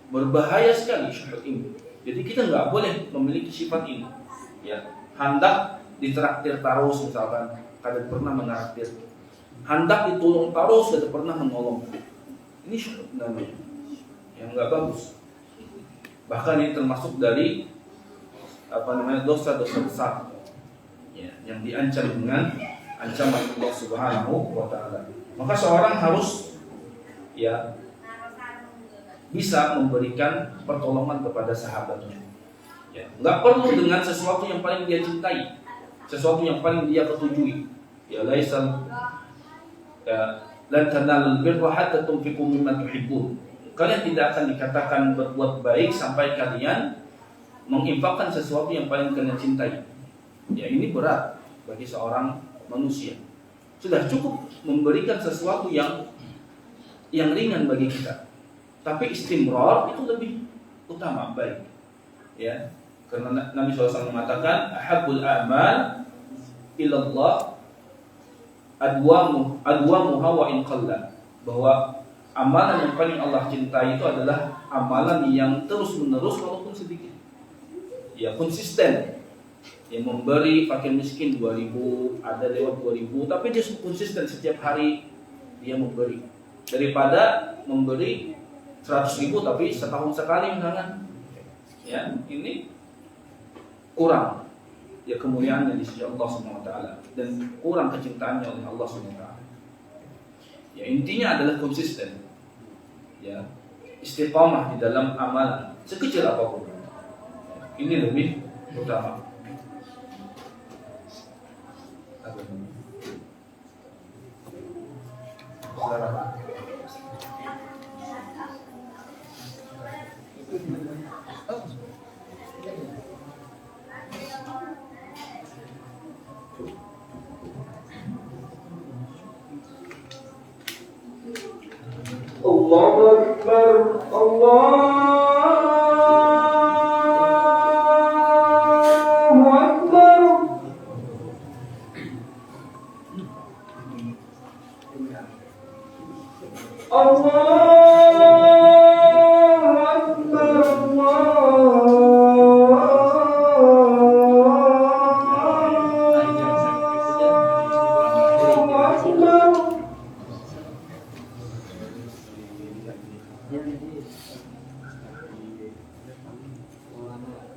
berbahaya sekali syuhud ini. Jadi kita nggak boleh memiliki sifat ini. Ya, hendak ditraktir terus misalkan, kada pernah menraktir. Hendak ditolong terus, kada pernah menolong. Ini syuhud namanya, yang nggak bagus. Bahkan ini termasuk dari dosa-dosa besar, ya, yang diancam dengan ancaman Allah Subhanahu wa taala. Maka seorang harus bisa memberikan pertolongan kepada sahabatnya. Ya, nggak perlu dengan sesuatu yang paling dia cintai, sesuatu yang paling dia ketujui. Ya, lan tanalul birra hatta tunfiqu mimma tuhibbun. Kalian tidak akan dikatakan berbuat baik sampai kalian menginfakkan sesuatu yang paling kalian cintai. Ya, ini berat bagi seorang manusia. Sudah cukup memberikan sesuatu yang ringan bagi kita. Tapi istimrar itu lebih utama, baik. Ya, karena Nabi SAW mengatakan ahabbul a'mal ilallah adwamuha wa in qalla, bahwa amalan yang paling Allah cintai itu adalah amalan yang terus-menerus walaupun sedikit. Ya, konsisten. Yang memberi fakir miskin 2.000, ada lewat 2.000, tapi dia konsisten setiap hari dia memberi. Daripada memberi 100.000 tapi setahun sekali misalkan. Ya, ini kurang ya kemuliaannya di sisi Allah Subhanahu wa taala dan kurang kecintaannya oleh Allah Subhanahu wa taala. Ya, intinya adalah konsisten. Ya, istiqamah di dalam amalan sekecil apapun. Ini lebih utama. Allahu Akbar, Allahu Akbar.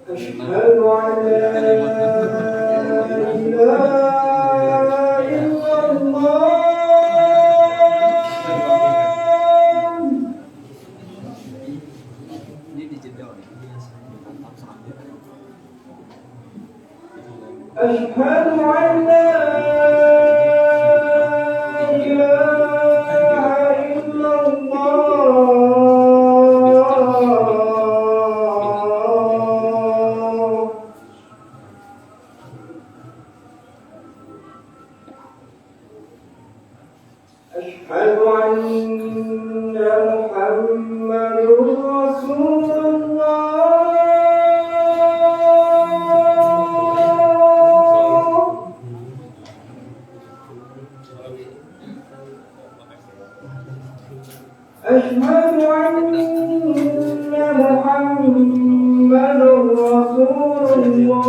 أشهد أن لا أشهد أن لا إله إلا الله أشهد أن محمد رسول الله أشهد أن محمد رسول الله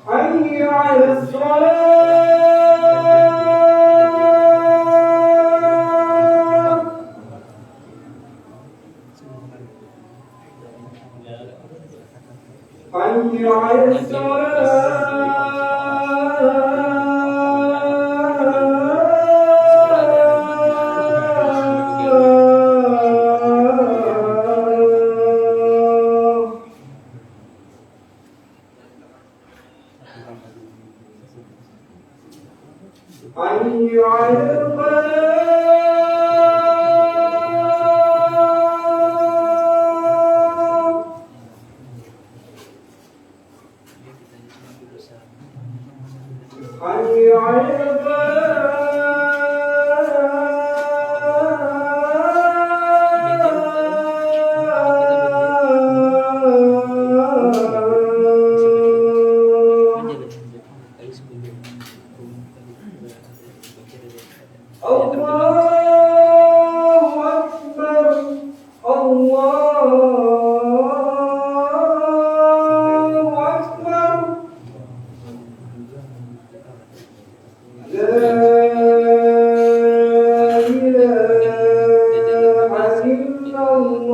حي على الصلاة حي على الصلاة حي على الفلاح حي على الفلاح الله أكبر الله أكبر لا إله إلا الله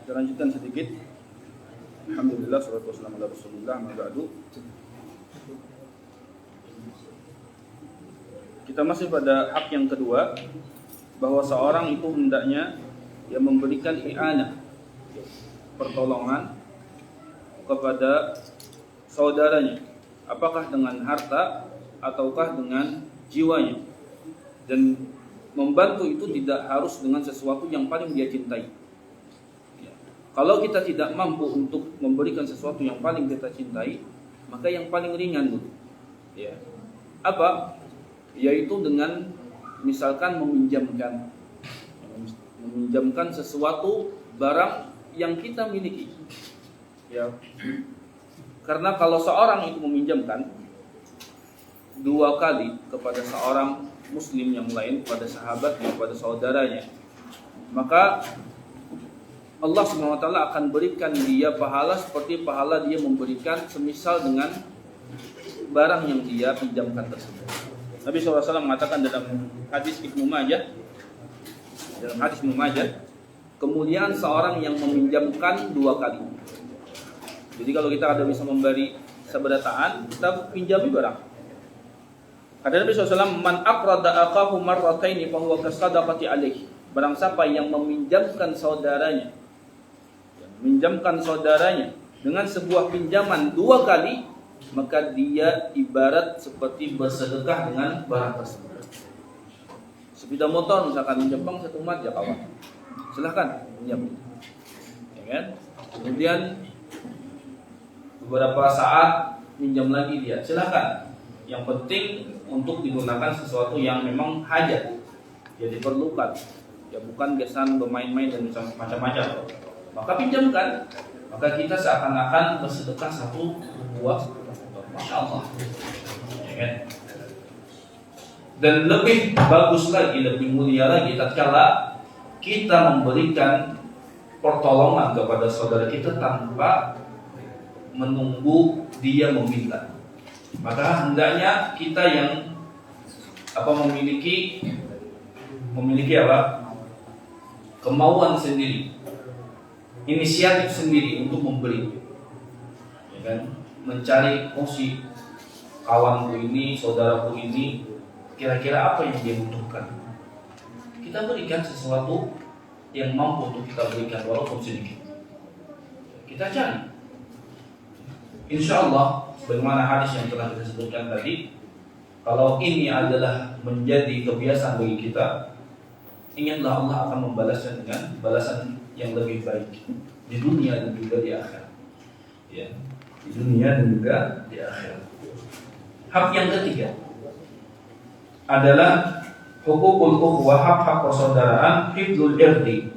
Kita lanjutkan sedikit. Alhamdulillah, salatu wassalamu ala Rasulillah, amma ba'du. Kita masih pada hak yang kedua, bahwa seorang itu hendaknya yang memberikan i'anah, pertolongan kepada saudaranya, apakah dengan harta ataukah dengan jiwanya. Dan membantu itu tidak harus dengan sesuatu yang paling dia cintai. Kalau kita tidak mampu untuk memberikan sesuatu yang paling kita cintai, maka yang paling ringan dulu. Ya. Apa? Yaitu dengan misalkan meminjamkan sesuatu barang yang kita miliki. Ya. Karena kalau seorang itu meminjamkan 2 kali kepada seorang muslim yang lain, pada sahabatnya, pada saudaranya, maka Allah SWT akan berikan dia pahala seperti pahala dia memberikan semisal dengan barang yang dia pinjamkan tersebut. Nabi SAW mengatakan dalam hadis Ibnu Majah, kemuliaan seorang yang meminjamkan 2 kali. Jadi kalau kita ada bisa memberi seberataan, kita pinjami barang. Kata Nabi SAW, man aqrada akahu marrataini fa huwa kasadaqati alaihi. Barang siapa yang meminjamkan saudaranya dengan sebuah pinjaman 2 kali, maka dia ibarat seperti bersedekah dengan barang tersebut. Sepeda motor misalkan minjam bang 1 mat ya kawan, silahkan pinjam, ya kan? Kemudian beberapa saat minjam lagi dia, silahkan. Yang penting untuk digunakan sesuatu yang memang hajat, ya diperlukan, ya bukan kesan bermain-main dan macam-macam. Maka pinjamkan, maka kita seakan-akan bersedekah 1 buah, masya Allah, ya kan? Dan lebih bagus lagi, lebih mulia lagi tatkala kita memberikan pertolongan kepada saudara kita tanpa menunggu dia meminta. Maka hendaknya kita yang memiliki kemauan sendiri, inisiatif sendiri untuk memberi, ya kan? Mencari si kawanku ini, saudaraku ini, kira-kira apa yang dia butuhkan. Kita berikan sesuatu yang mampu untuk kita berikan walaupun sedikit. Kita cari. Insya Allah, sebagaimana hadis yang telah kita sebutkan tadi, kalau ini adalah menjadi kebiasaan bagi kita, ingatlah Allah akan membalasnya dengan balasan yang lebih baik di dunia dan juga di akhirat. Ya, di dunia dan juga di akhirat. Hak yang ketiga adalah hukukul ukhuwah, hak-hak persaudaraan, hifdzul irdi,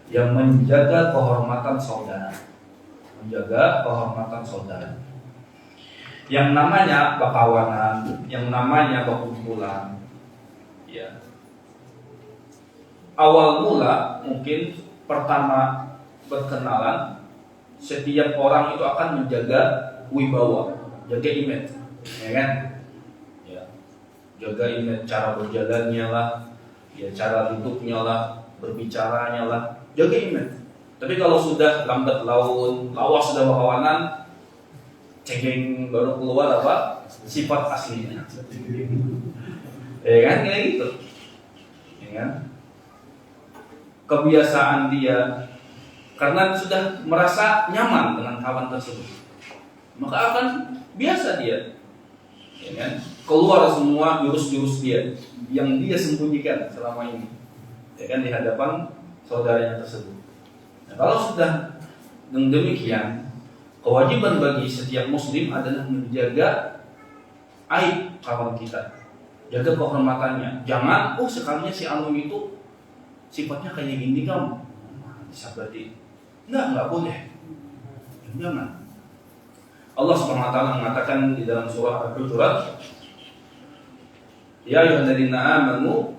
yang menjaga kehormatan saudara. Menjaga kehormatan saudara. Yang namanya perkawanan, yang namanya perkumpulan, ya. Awal mula mungkin pertama berkenalan, setiap orang itu akan menjaga wibawa, jaga image, ya kan? Ya. Jaga image, cara berjalannya lah, ya, cara duduknya lah, berbicaranya lah, jaga image. Tapi kalau sudah lambat laun, lawas sudah berkawanan, cengeng baru keluar sifat aslinya, ya kan, kayak gitu, ya kan, kebiasaan dia, karena sudah merasa nyaman dengan kawan tersebut, maka akan biasa dia, ya kan, keluar semua jurus-jurus dia yang dia sembunyikan selama ini, ya kan, di hadapan saudaranya tersebut. Nah, kalau sudah demikian, kewajiban bagi setiap muslim adalah menjaga aib kawan kita, jaga kehormatannya. Jangan, sekalinya si anu itu sifatnya kayak gini kamu, bisa berarti enggak boleh. Jangan. Allah Subhanahu wa taala mengatakan di dalam surah Al-Hujurat, ya ayyuhalladzina amanu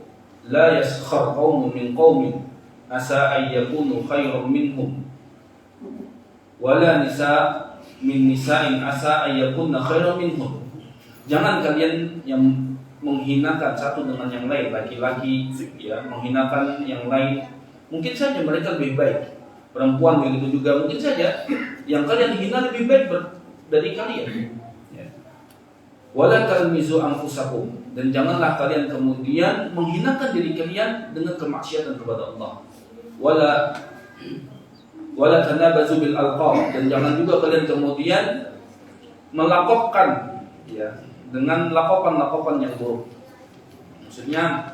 la yaskhar qaumun min qaumin asa ay yakunu khairan minhum wala nisa min nisa'in asa ayyakunna khairan minhum. Jangan kalian yang menghinakan satu dengan yang lain, laki-laki ya menghinakan yang lain. Mungkin saja mereka lebih baik. Perempuan begitu juga, mungkin saja yang kalian hina lebih baik dari kalian. Ya. Wala talmizu anfusakum, dan janganlah kalian kemudian menghinakan diri kalian dengan kemaksiatan kepada Allah. Wala tanabazu bil alqab, dan jangan juga kalian kemudian melakopkan ya dengan lakopan yang buruk. Maksudnya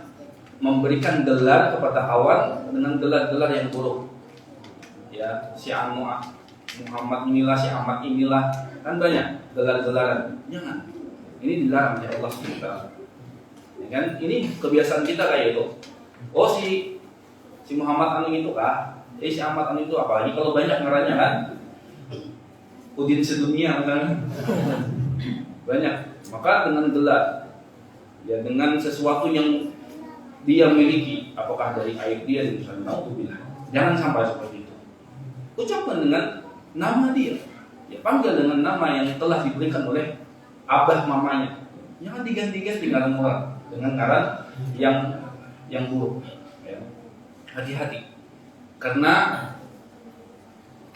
memberikan gelar kepada kawan dengan gelar-gelar yang buruk. Ya, si Muhammad inilah, si Ahmad inilah, kan banyak gelar-gelaran. Jangan. Ini dilarang oleh Allah SWT. Ya kan? Ini kebiasaan kita kayak itu. Oh, si Muhammad anu itu kah? Si Ahmad anu itu, apalagi kalau banyak ngaranya kan? Udin sedunia kan? Banyak. Maka dengan gelar, ya dengan sesuatu yang dia miliki, apakah dari aib dia, misalnya, naudzubillah. Jangan sampai seperti itu. Ucapkan dengan nama dia, ya panggil dengan nama yang telah diberikan oleh abah mamanya. Jangan diganti-ganti ngaran orang dengan ngaran yang buruk. Ya. Hati-hati, karena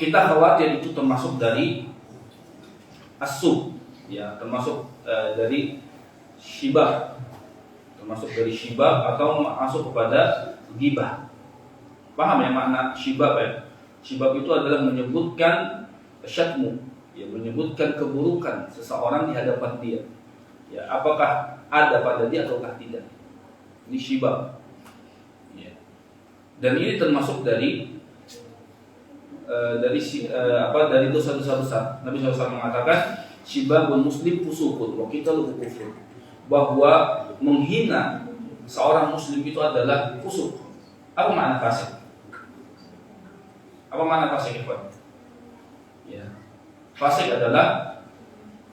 kita khawatir itu termasuk dari asu, ya termasuk dari syibah, atau masuk kepada ghibah. Paham ya makna syibab ya? Syibab itu adalah menyebutkan syatmu, ya menyebutkan keburukan seseorang di hadapan dia. Ya, apakah ada pada dia ataukah tidak. Ini syibab. Ya. Dan ini termasuk dari dosa-dosa besar. Nabi SAW mengatakan syibabul muslim fusukun wa qitaluhu kufur. Bahwa menghina seorang muslim itu adalah fusuk. Apa makna fasik? Apa makna fasik itu? Ya. Fasik adalah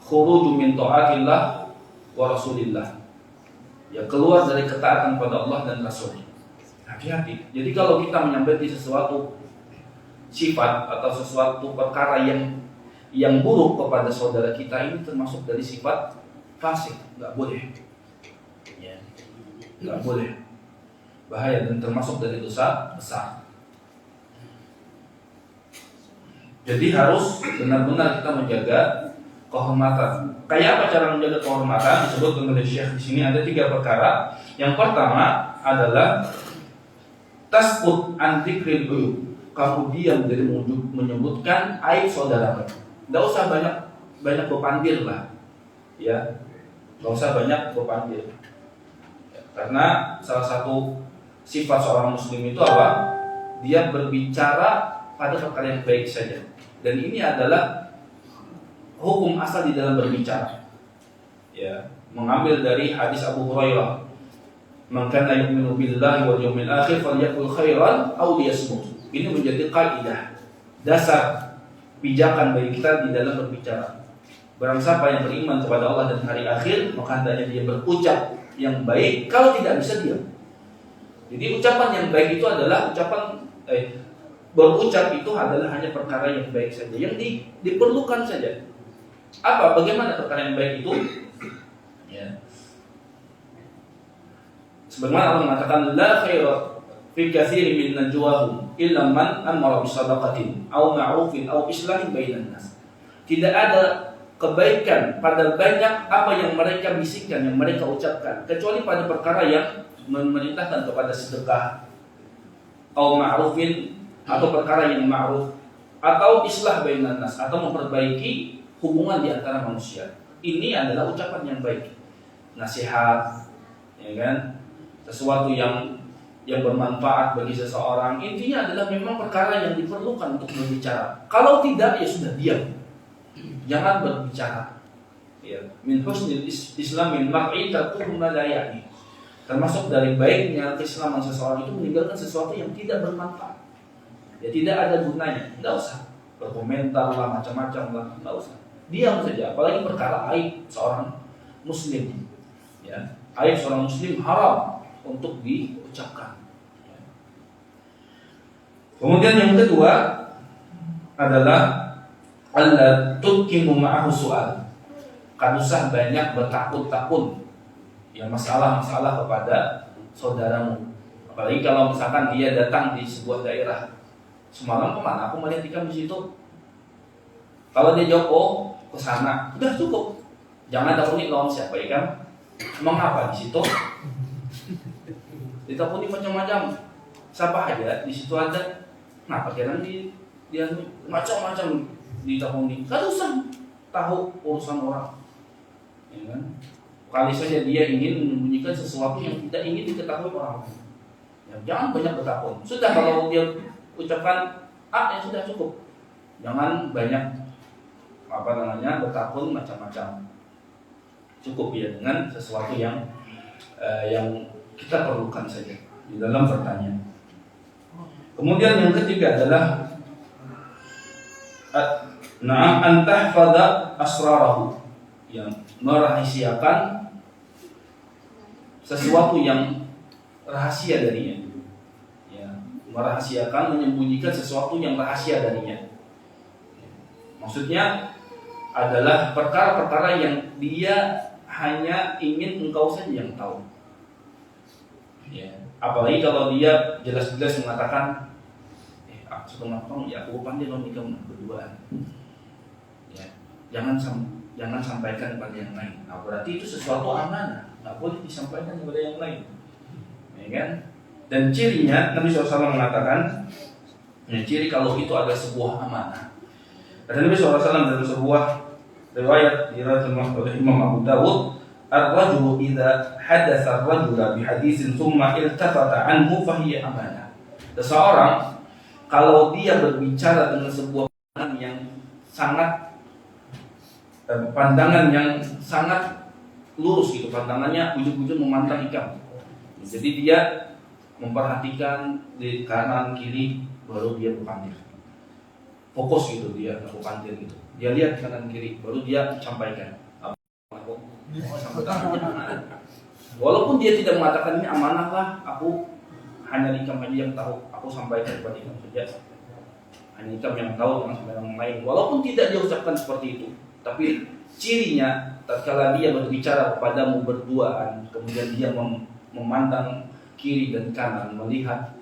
khuruju min ta'atillah wa rasulillah. Ya, keluar dari ketaatan pada Allah dan Rasulnya. Hati-hati. Jadi kalau kita menyampaikan sesuatu sifat atau sesuatu perkara yang buruk kepada saudara kita, ini termasuk dari sifat fasik, nggak boleh. Ya, nggak boleh. Bahaya dan termasuk dari dosa besar. Jadi harus benar-benar kita menjaga kehormatan. Kayak apa cara menjaga kehormatan? Disebutkan oleh Syekh di sini ada 3 perkara. Yang pertama adalah tasbut antikril uyub. Kamu diam dari menyebutkan aib saudaramu. Tidak usah banyak berpandir lah, ya. Tidak usah banyak berpandir. Karena salah satu sifat seorang muslim itu apa? Dia berbicara pada perkara yang baik saja. Dan ini adalah hukum asal di dalam berbicara. Ya, mengambil dari hadis Abu Hurairah. Man kana yu'minu billahi wal yawmil akhir falyakul khairan aw liyasmut. Ini menjadi kaidah, dasar pijakan bagi kita di dalam berbicara. Barang siapa yang beriman kepada Allah dan hari akhir, maka hendaknya dia berucap yang baik, kalau tidak bisa diam. Jadi ucapan yang baik itu adalah berucap itu adalah hanya perkara yang baik saja, yang diperlukan saja. Apa? Bagaimana perkara yang baik itu? Ya. Sebagaimana Allah mengatakan la khaira fi katsirin min najwahum illa man amara bisadaqatin aw ma'rufin aw islahin bainan nas. Tidak ada kebaikan pada banyak apa yang mereka bisikkan, yang mereka ucapkan, kecuali pada perkara yang memerintahkan kepada sedekah, aw ma'rufin, atau perkara yang ma'ruf, atau islah bainan nas, atau memperbaiki hubungan di antara manusia. Ini adalah ucapan yang baik, nasihat, ya kan, sesuatu yang bermanfaat bagi seseorang. Intinya adalah memang perkara yang diperlukan untuk berbicara. Kalau tidak, ya sudah diam, jangan berbicara. Ya, min husnil islamin mar'i tarkuhu ma la ya'ni. Termasuk dari baiknya keislaman seseorang itu meninggalkan sesuatu yang tidak bermanfaat. Ya, tidak ada gunanya. Tidak usah berkomentar lah, macam-macam lah, tidak usah. Diam saja. Apalagi perkara aib seorang muslim. Ya, aib seorang muslim haram untuk diucapkan. Kemudian yang kedua adalah alla tutkimu ma'ahu su'al. Kan usah banyak bertakun-takun ya masalah-masalah kepada saudaramu. Apalagi kalau misalkan dia datang di sebuah daerah. Semalam kemana? Aku melihat ikan di situ. Kalau dia jawab, oh ke sana, udah cukup. Jangan takuni lawan siapa ikan. Emang apa di situ? Ditakuni macam-macam. Siapa aja di situ ada. Nah, pikiran dia macam-macam ditakuni. Kan usah tahu urusan orang. Ya kan? Kali saja dia ingin menyembunyikan sesuatu yang tidak ingin diketahui orang. Ya, jangan banyak bertakun. Sudah kalau dia ucapkan ya sudah cukup. Jangan banyak bertakun macam-macam. Cukup ya dengan sesuatu yang kita perlukan saja di dalam bertanya. Kemudian yang ketiga adalah antahfadha asrarahu, yang merahasiakan sesuatu yang rahasia darinya. Ya, merahasiakan, menyembunyikan sesuatu yang rahasia darinya. Maksudnya adalah perkara-perkara yang dia hanya ingin engkau saja yang tahu. Ya, apalagi kalau dia jelas-jelas mengatakan, aku pandai lo nikah berduaan. Ya, jangan sampaikan kepada yang lain. Nah, berarti itu sesuatu amanah, nggak boleh disampaikan kepada yang lain. Ya kan? Dan cirinya Nabi SAW mengatakan, ciri kalau itu adalah sebuah amanah. Dan Nabi SAW dalam sebuah riwayat diriwayatkan oleh Imam Abu Dawud, ar-rajulu idza hadatsa ar-rajula bi haditsin thumma iltafata anhu fa hiya amanah. Seseorang kalau dia berbicara dengan sebuah pandangan yang sangat lurus gitu, pandangannya ujung-ujung memandang ikan. Jadi dia memperhatikan di kanan kiri baru dia berpandir. Fokus gitu dia berpandir gitu. Dia lihat kanan kiri baru dia sampaikan. Walaupun dia tidak mengatakan ini amanah lah, aku hanya ikam aja yang tahu, aku sampaikan kepada ikam saja. Hanya ikam yang tahu, jangan sampai orang lain. Walaupun tidak dia ucapkan seperti itu, Tapi cirinya tatkala dia berbicara kepadamu berduaan, kemudian dia memandang kiri dan kanan, melihat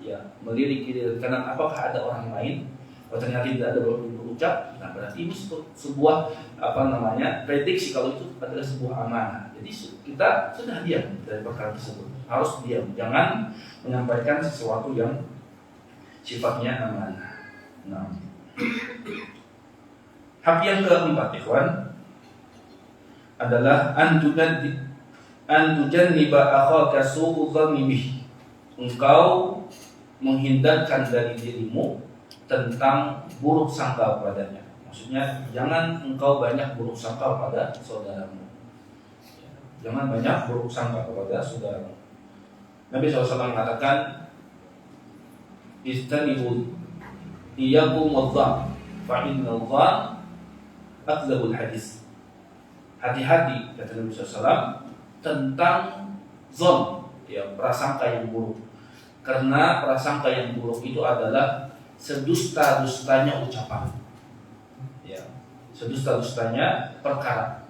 melirik kiri dan kanan, apakah ada orang lain? Kalau ternyata tidak ada berucap, nah berarti ini sebuah prediksi kalau itu adalah sebuah amanah. Jadi kita sudah diam dari perkara tersebut, harus diam, jangan menyampaikan sesuatu yang sifatnya amanah. Nah, hak yang keempat, ikhwan, adalah antujanniba akhaka su'u dhanni bih. Engkau menghindarkan dari dirimu tentang buruk sangka padanya. Maksudnya jangan engkau banyak buruk sangka pada saudaramu. Jangan banyak buruk sangka kepada saudaramu. Nabi SAW mengatakan, istanibu iyyakum wadh-dhann fa innal dhann akdzabul hadis. Hati-hati, kata Nabi SAW, tentang zon, prasangka yang buruk. Karena prasangka yang buruk itu adalah sedusta-dustanya ucapan, sedusta-dustanya perkara.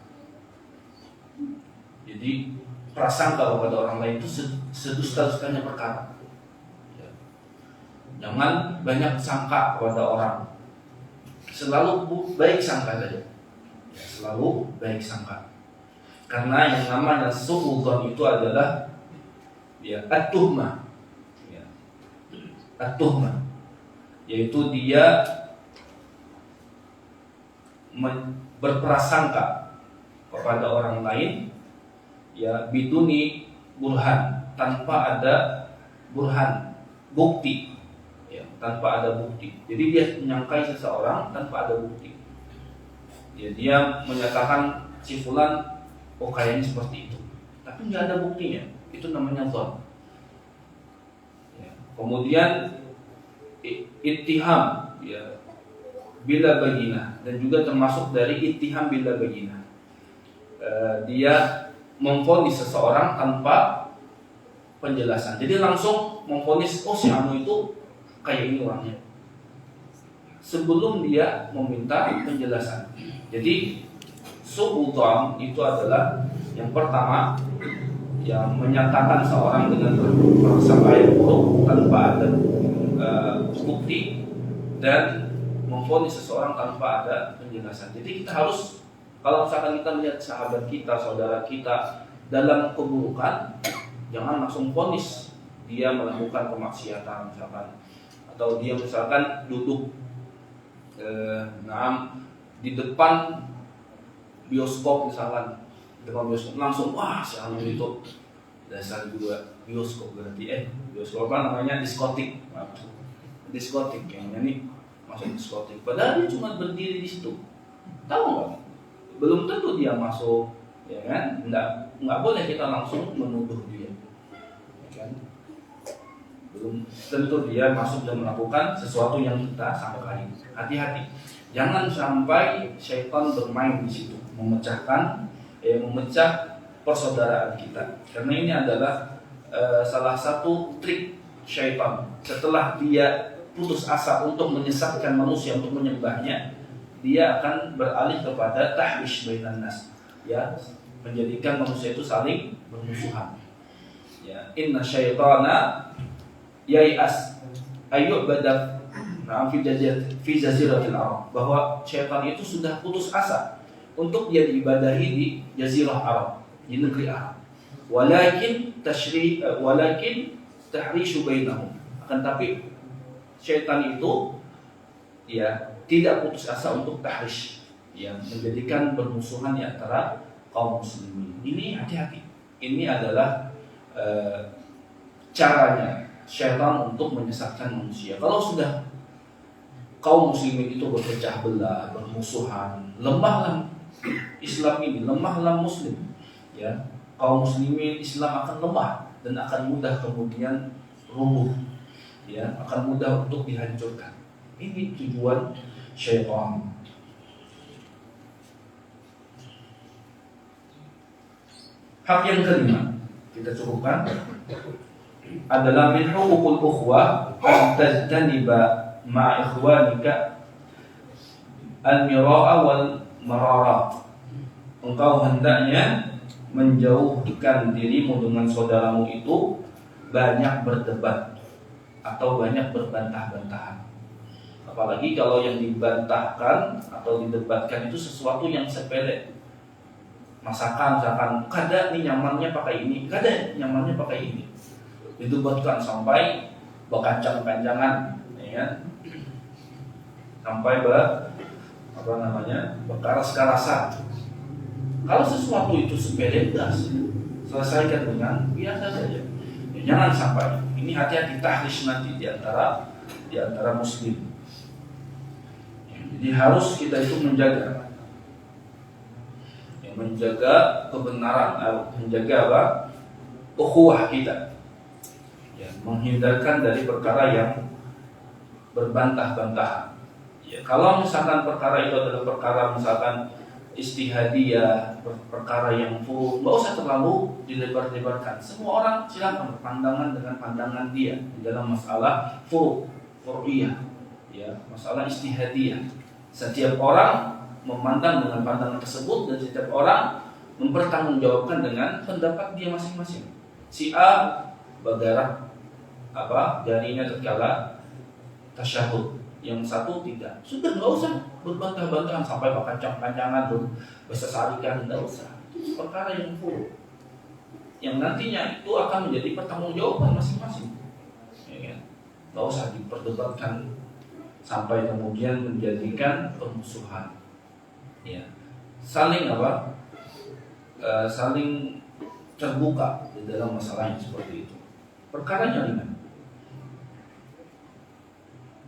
Jadi prasangka kepada orang lain itu sedusta-dustanya perkara. Jangan banyak sangka kepada orang, selalu baik sangka saja. Selalu baik sangka. Karena yang namanya suudzon itu adalah at-tuhmah. At-tuhmah, yaitu dia berprasangka kepada orang lain biduni burhan, tanpa ada burhan, bukti, tanpa ada bukti. Jadi dia menyangkai seseorang tanpa ada bukti. Dia menyatakan si fulan, oh kayaknya seperti itu, tapi nggak ada buktinya. Itu namanya dzon. Kemudian ittiham, bila bagina, dan juga termasuk dari ittiham bila bagina. Dia memvonis seseorang tanpa penjelasan. Jadi langsung memvonis, oh si Anu itu kayak ini orangnya, sebelum dia meminta penjelasan. Jadi suudzon itu adalah yang pertama, yang menyatakan seorang dengan prasangka yang buruk tanpa ada bukti, dan memvonis seseorang tanpa ada penjelasan. Jadi kita harus, kalau misalkan kita melihat sahabat kita, saudara kita dalam keburukan, jangan langsung vonis dia melakukan kemaksiatan misalkan, atau dia misalkan duduk di depan bioskop misalkan, langsung wah si Anu itu dasar juga bioskop, berarti bioskop apa namanya, diskotik yang ini masuk diskotik, padahal dia cuma berdiri di situ, tahu nggak? Belum tentu dia masuk, ya kan? Nggak boleh kita langsung menuduh dia, ya kan? Belum tentu dia masuk dan melakukan sesuatu yang kita sangkai. Hati-hati, jangan sampai syaitan bermain di situ, memecah persaudaraan kita. Karena ini adalah salah satu trik syaitan. Setelah dia putus asa untuk menyesatkan manusia untuk menyembahnya, dia akan beralih kepada tahwish bainan nas, menjadikan manusia itu saling bermusuhan. Inna syaitana yai'as ayyu'bada fi jaziratil Arab, bahwa syaitan itu sudah putus asa untuk dia diibadahi di jazirah Arab, di negeri Arab. Walakin tahrishu bainahum, akan tapi syaitan itu tidak putus asa untuk tahrish, menjadikan bermusuhan di antara kaum muslimin. Ini hati-hati. Ini adalah caranya syaitan untuk menyesatkan manusia. Kalau sudah kaum muslimin itu berpecah belah, bermusuhan, lemahlah Islam ini, lemahlah Muslim, kaum muslimin Islam akan lemah dan akan mudah kemudian runtuh, akan mudah untuk dihancurkan. Ini tujuan syaitan. Hak yang kelima kita cukupkan adalah min huququl ukhwah an tajtaniba ma'a ikhwanika al-mira'a wal marara. Engkau hendaknya menjauhkan dirimu dengan saudaramu itu banyak berdebat atau banyak berbantah-bantahan. Apalagi kalau yang dibantahkan atau didebatkan itu sesuatu yang sepele. Masakan misalkan, kada nih nyamannya pakai ini, kada nyamannya pakai ini. Didebatkan sampai berkancang-kancangan, ya kan? Sampai berkaras-karasan. Kalau sesuatu itu sepele, selesaikan dengan biasa saja. Ya, jangan sampai. Ini hati-hati tahrish nanti di antara muslim. Ya, jadi harus kita itu menjaga kebenaran, menjaga apa? Ukhuwah kita. Ya, menghindarkan dari perkara yang berbantah-bantahan. Ya, kalau misalkan perkara itu adalah perkara misalkan istihadiyah, perkara yang full, nggak usah terlalu dilebar-lebarkan. Semua orang silakan berpandangan dengan pandangan dia di dalam masalah fur'iyah, ya, masalah istihadiyah. Setiap orang memandang dengan pandangan tersebut dan setiap orang mempertanggungjawabkan dengan pendapat dia masing-masing. Si A berdarah jarinya tatkala tasyahud, yang satu tidak. Sudah, nggak usah berbantah-bantahan sampai berkancang-kancangan, bersesarikan, nggak usah. Itu perkara yang full, yang nantinya itu akan menjadi pertanggungjawaban masing-masing. Ya, kan? Nggak usah diperdebatkan sampai kemudian menjadikan permusuhan. Ya, saling terbuka di dalam masalah yang seperti itu. Perkaranya ringan.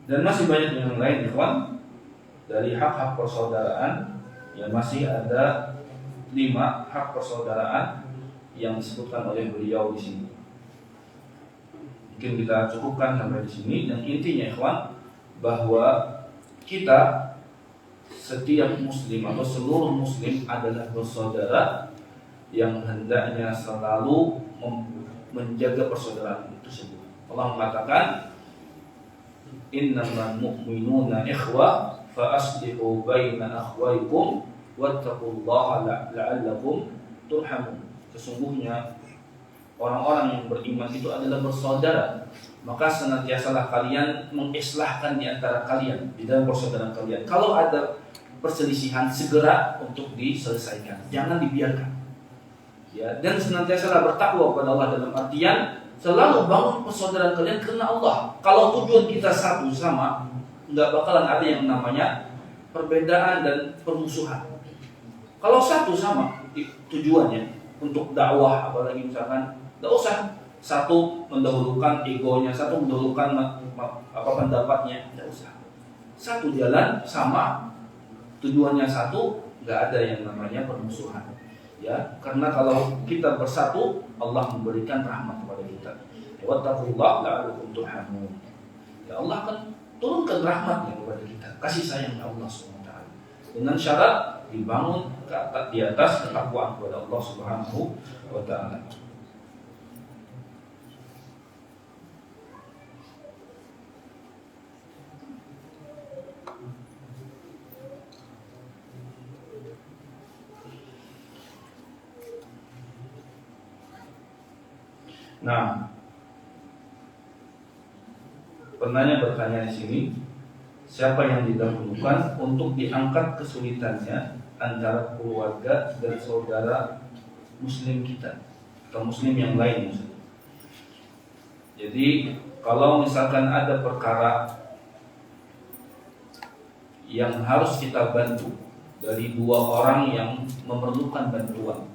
Dan masih banyak yang lain, ikhwan. Dari hak-hak persaudaraan, yang masih ada 5 hak persaudaraan yang disebutkan oleh beliau di sini. Mungkin kita cukupkan sampai di sini. Dan intinya, ikhwan, bahwa kita setiap muslim atau seluruh muslim adalah bersaudara yang hendaknya selalu menjaga persaudaraan tersebut. Allah mengatakan, innamal mu'minuna ikhwah fa aslihu baina akhwaykum wattaqullaha la'allakum turhamun. Sesungguhnya orang-orang yang beriman itu adalah bersaudara, maka senantiasalah kalian mengislahkan di antara kalian di dalam persaudaraan kalian. Kalau ada perselisihan, segera untuk diselesaikan, jangan dibiarkan. Ya, dan senantiasalah bertakwa kepada Allah dalam artian selalu bangun persaudaraan kalian karena Allah. Kalau tujuan kita satu sama, nggak bakalan ada yang namanya perbedaan dan permusuhan. Kalau satu sama tujuannya untuk dakwah, apalagi misalkan, nggak usah satu mendahulukan egonya, satu mendahulukan pendapatnya, nggak usah. Satu jalan sama, tujuannya satu, nggak ada yang namanya permusuhan. Ya, karena kalau kita bersatu, Allah memberikan rahmat kepada kita. Wattaqullaha la'allakum turhamun. Ya, Allah akan turunkan rahmatnya kepada kita, kasih sayang Allah SWT. Dengan syarat dibangun di atas ketakwaan kepada Allah Subhanahu wa taala. Nah, penanya bertanya di sini, siapa yang didahulukan untuk diangkat kesulitannya antara keluarga dan saudara muslim kita atau muslim yang lain maksudnya. Jadi kalau misalkan ada perkara yang harus kita bantu dari 2 orang yang memerlukan bantuan,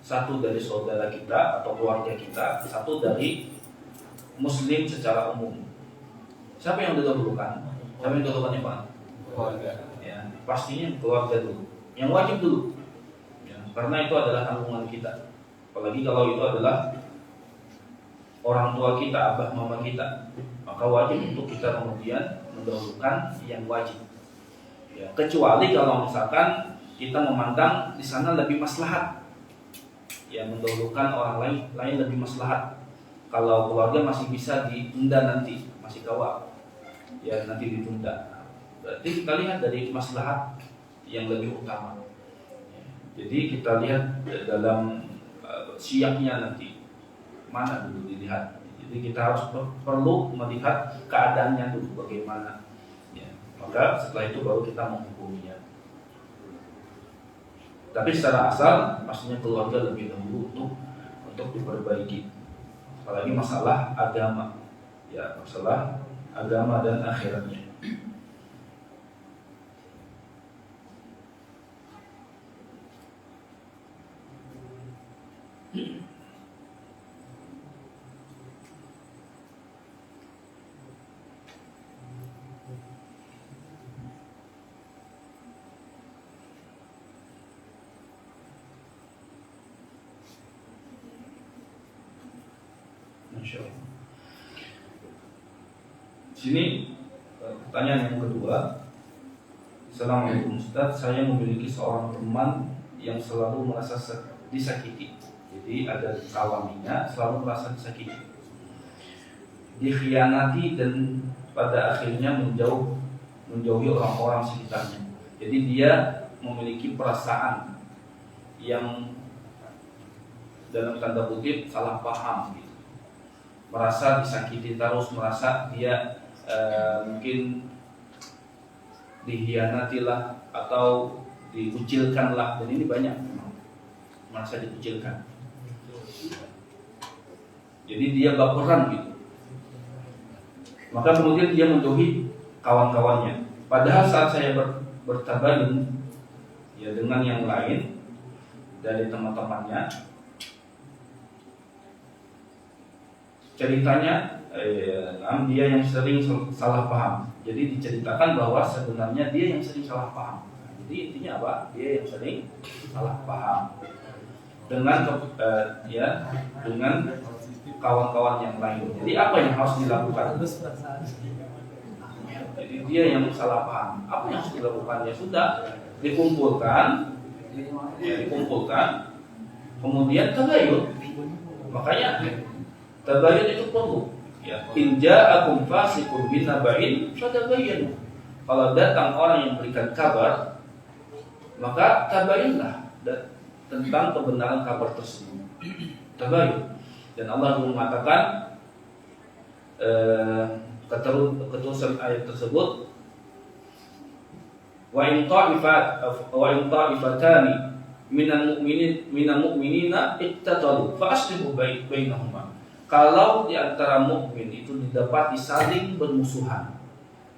satu dari saudara kita atau keluarga kita, satu dari muslim secara umum, siapa yang didahulukan? Siapa yang didahulukan, Pak? Keluarga. Ya, pastinya keluarga dulu, yang wajib dulu. Ya, karena itu adalah tanggungan kita. Apalagi kalau itu adalah orang tua kita, abah mama kita, maka wajib untuk kita kemudian mendahulukan yang wajib. Ya, kecuali kalau misalkan kita memandang di sana lebih maslahat, ya, mendahulukan orang lain lebih maslahat. Kalau keluarga masih bisa ditunda nanti, masih kawal, ya, nanti ditunda. Berarti kita lihat dari maslahat yang lebih utama. Jadi kita lihat dalam siaknya nanti mana dulu dilihat. Jadi kita harus perlu melihat keadaannya dulu bagaimana. Ya. Maka setelah itu baru kita menghukuminya. Tapi secara asal pastinya keluarga lebih dahulu untuk diperbaiki. Apalagi masalah agama, ya masalah agama dan akhiratnya. Masya Allah. Sini pertanyaan yang kedua. Assalamualaikum Ustaz, saya memiliki seorang teman yang selalu merasa disakiti. Jadi ada suaminya selalu merasa disakiti, dikhianati dan pada akhirnya menjauhi orang-orang sekitarnya. Jadi dia memiliki perasaan yang dalam tanda kutip salah paham gitu. Merasa disakiti terus, merasa dia mungkin dikhianatilah atau dikucilkanlah, dan ini banyak merasa dikucilkan. Jadi dia baperan gitu. Maka kemudian dia menjauhi kawan-kawannya. Padahal saat saya bertabayun ya dengan yang lain dari teman-temannya, ceritanya dia yang sering salah paham. Jadi diceritakan bahwa sebenarnya dia yang sering salah paham. Jadi intinya apa? Dia yang sering salah paham dengan dengan kawan-kawan yang lain. Jadi apa yang harus dilakukan? Jadi dia yang salah paham. Apa yang harus dilakukan? Ya sudah, dikumpulkan, kemudian tabayun. Makanya tabayun itu perlu. Ya, in ja'akum fasiqun binaba'in fatabayyanu. Kalau datang orang yang memberikan kabar, maka tabayunlah tentang kebenaran kabar tersebut. Tabayun. Dan Allah mengatakan keterusan ayat tersebut, wa in ta'ifatani minal mu'minina iqtatalu fa aslihu bainahuma. Kalau di antara mukmin itu didapati saling bermusuhan,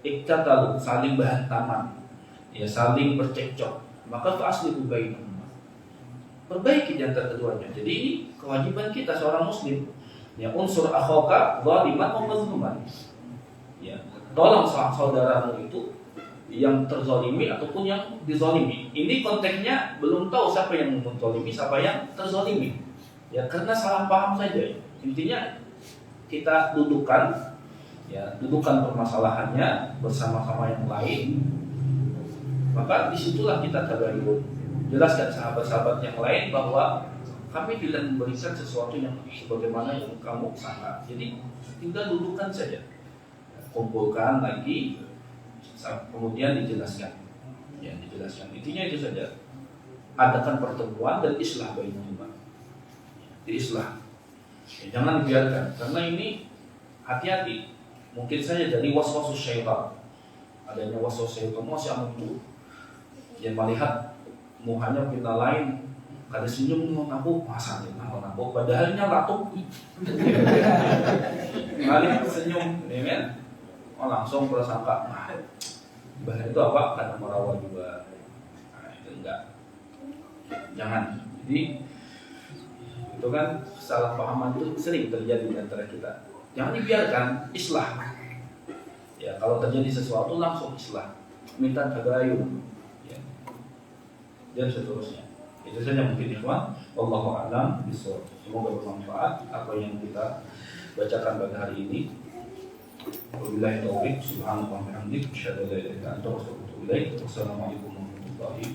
iqtatalu, saling berhantaman, ya saling bercekcok, maka fa aslihu bainahuma, perbaiki di antara keduanya. Jadi ini kewajiban kita seorang muslim. Ya, unsur akhaka zaliman wa mazluman. Ya, tolong saudaramu itu yang terzalimi ataupun yang dizalimi. Ini konteksnya belum tahu siapa yang menzalimi, siapa yang terzalimi. Ya, karena salah paham saja. Intinya kita dudukan permasalahannya bersama-sama yang lain. Maka disitulah kita tabayun. Jelaskan sahabat-sahabat yang lain bahwa kami tidak memberikan sesuatu yang sebagaimana yang kamu sangka. Jadi tinggal dudukan saja, kumpulkan lagi, kemudian dijelaskan. Ya, dijelaskan. Intinya itu saja. Adakan pertemuan dan islah bainahuma. Diislah. Ya, jangan dibiarkan, karena ini hati-hati. Mungkin saja dari waswasus syaitan. Adanya waswas syaitan masih aman. Yang melihat muhanya kita lain, kada senyum aku masa aku padahal nyalatuk. Kali senyum, ya, langsung prasangka. Bahkan itu apa? Karena merawat juga. Nah, itu enggak. Jangan. Jadi itu kan salah pahaman itu sering terjadi di antara kita. Jangan dibiarkan, islah. Ya, kalau terjadi sesuatu langsung islah. Minta tabayun. Ya. Dan seterusnya. Itu saja mungkin ikhwan. Wallahu a'lam bishawab. Semoga bermanfaat apa yang kita bacakan pada hari ini. Wabillahi taufiq. Subhanallahi wa bihamdihi, asyhadu an la ilaha illa anta, astaghfiruka wa atubu ilaik. Wassalamualaikum warahmatullahi wabarakatuh.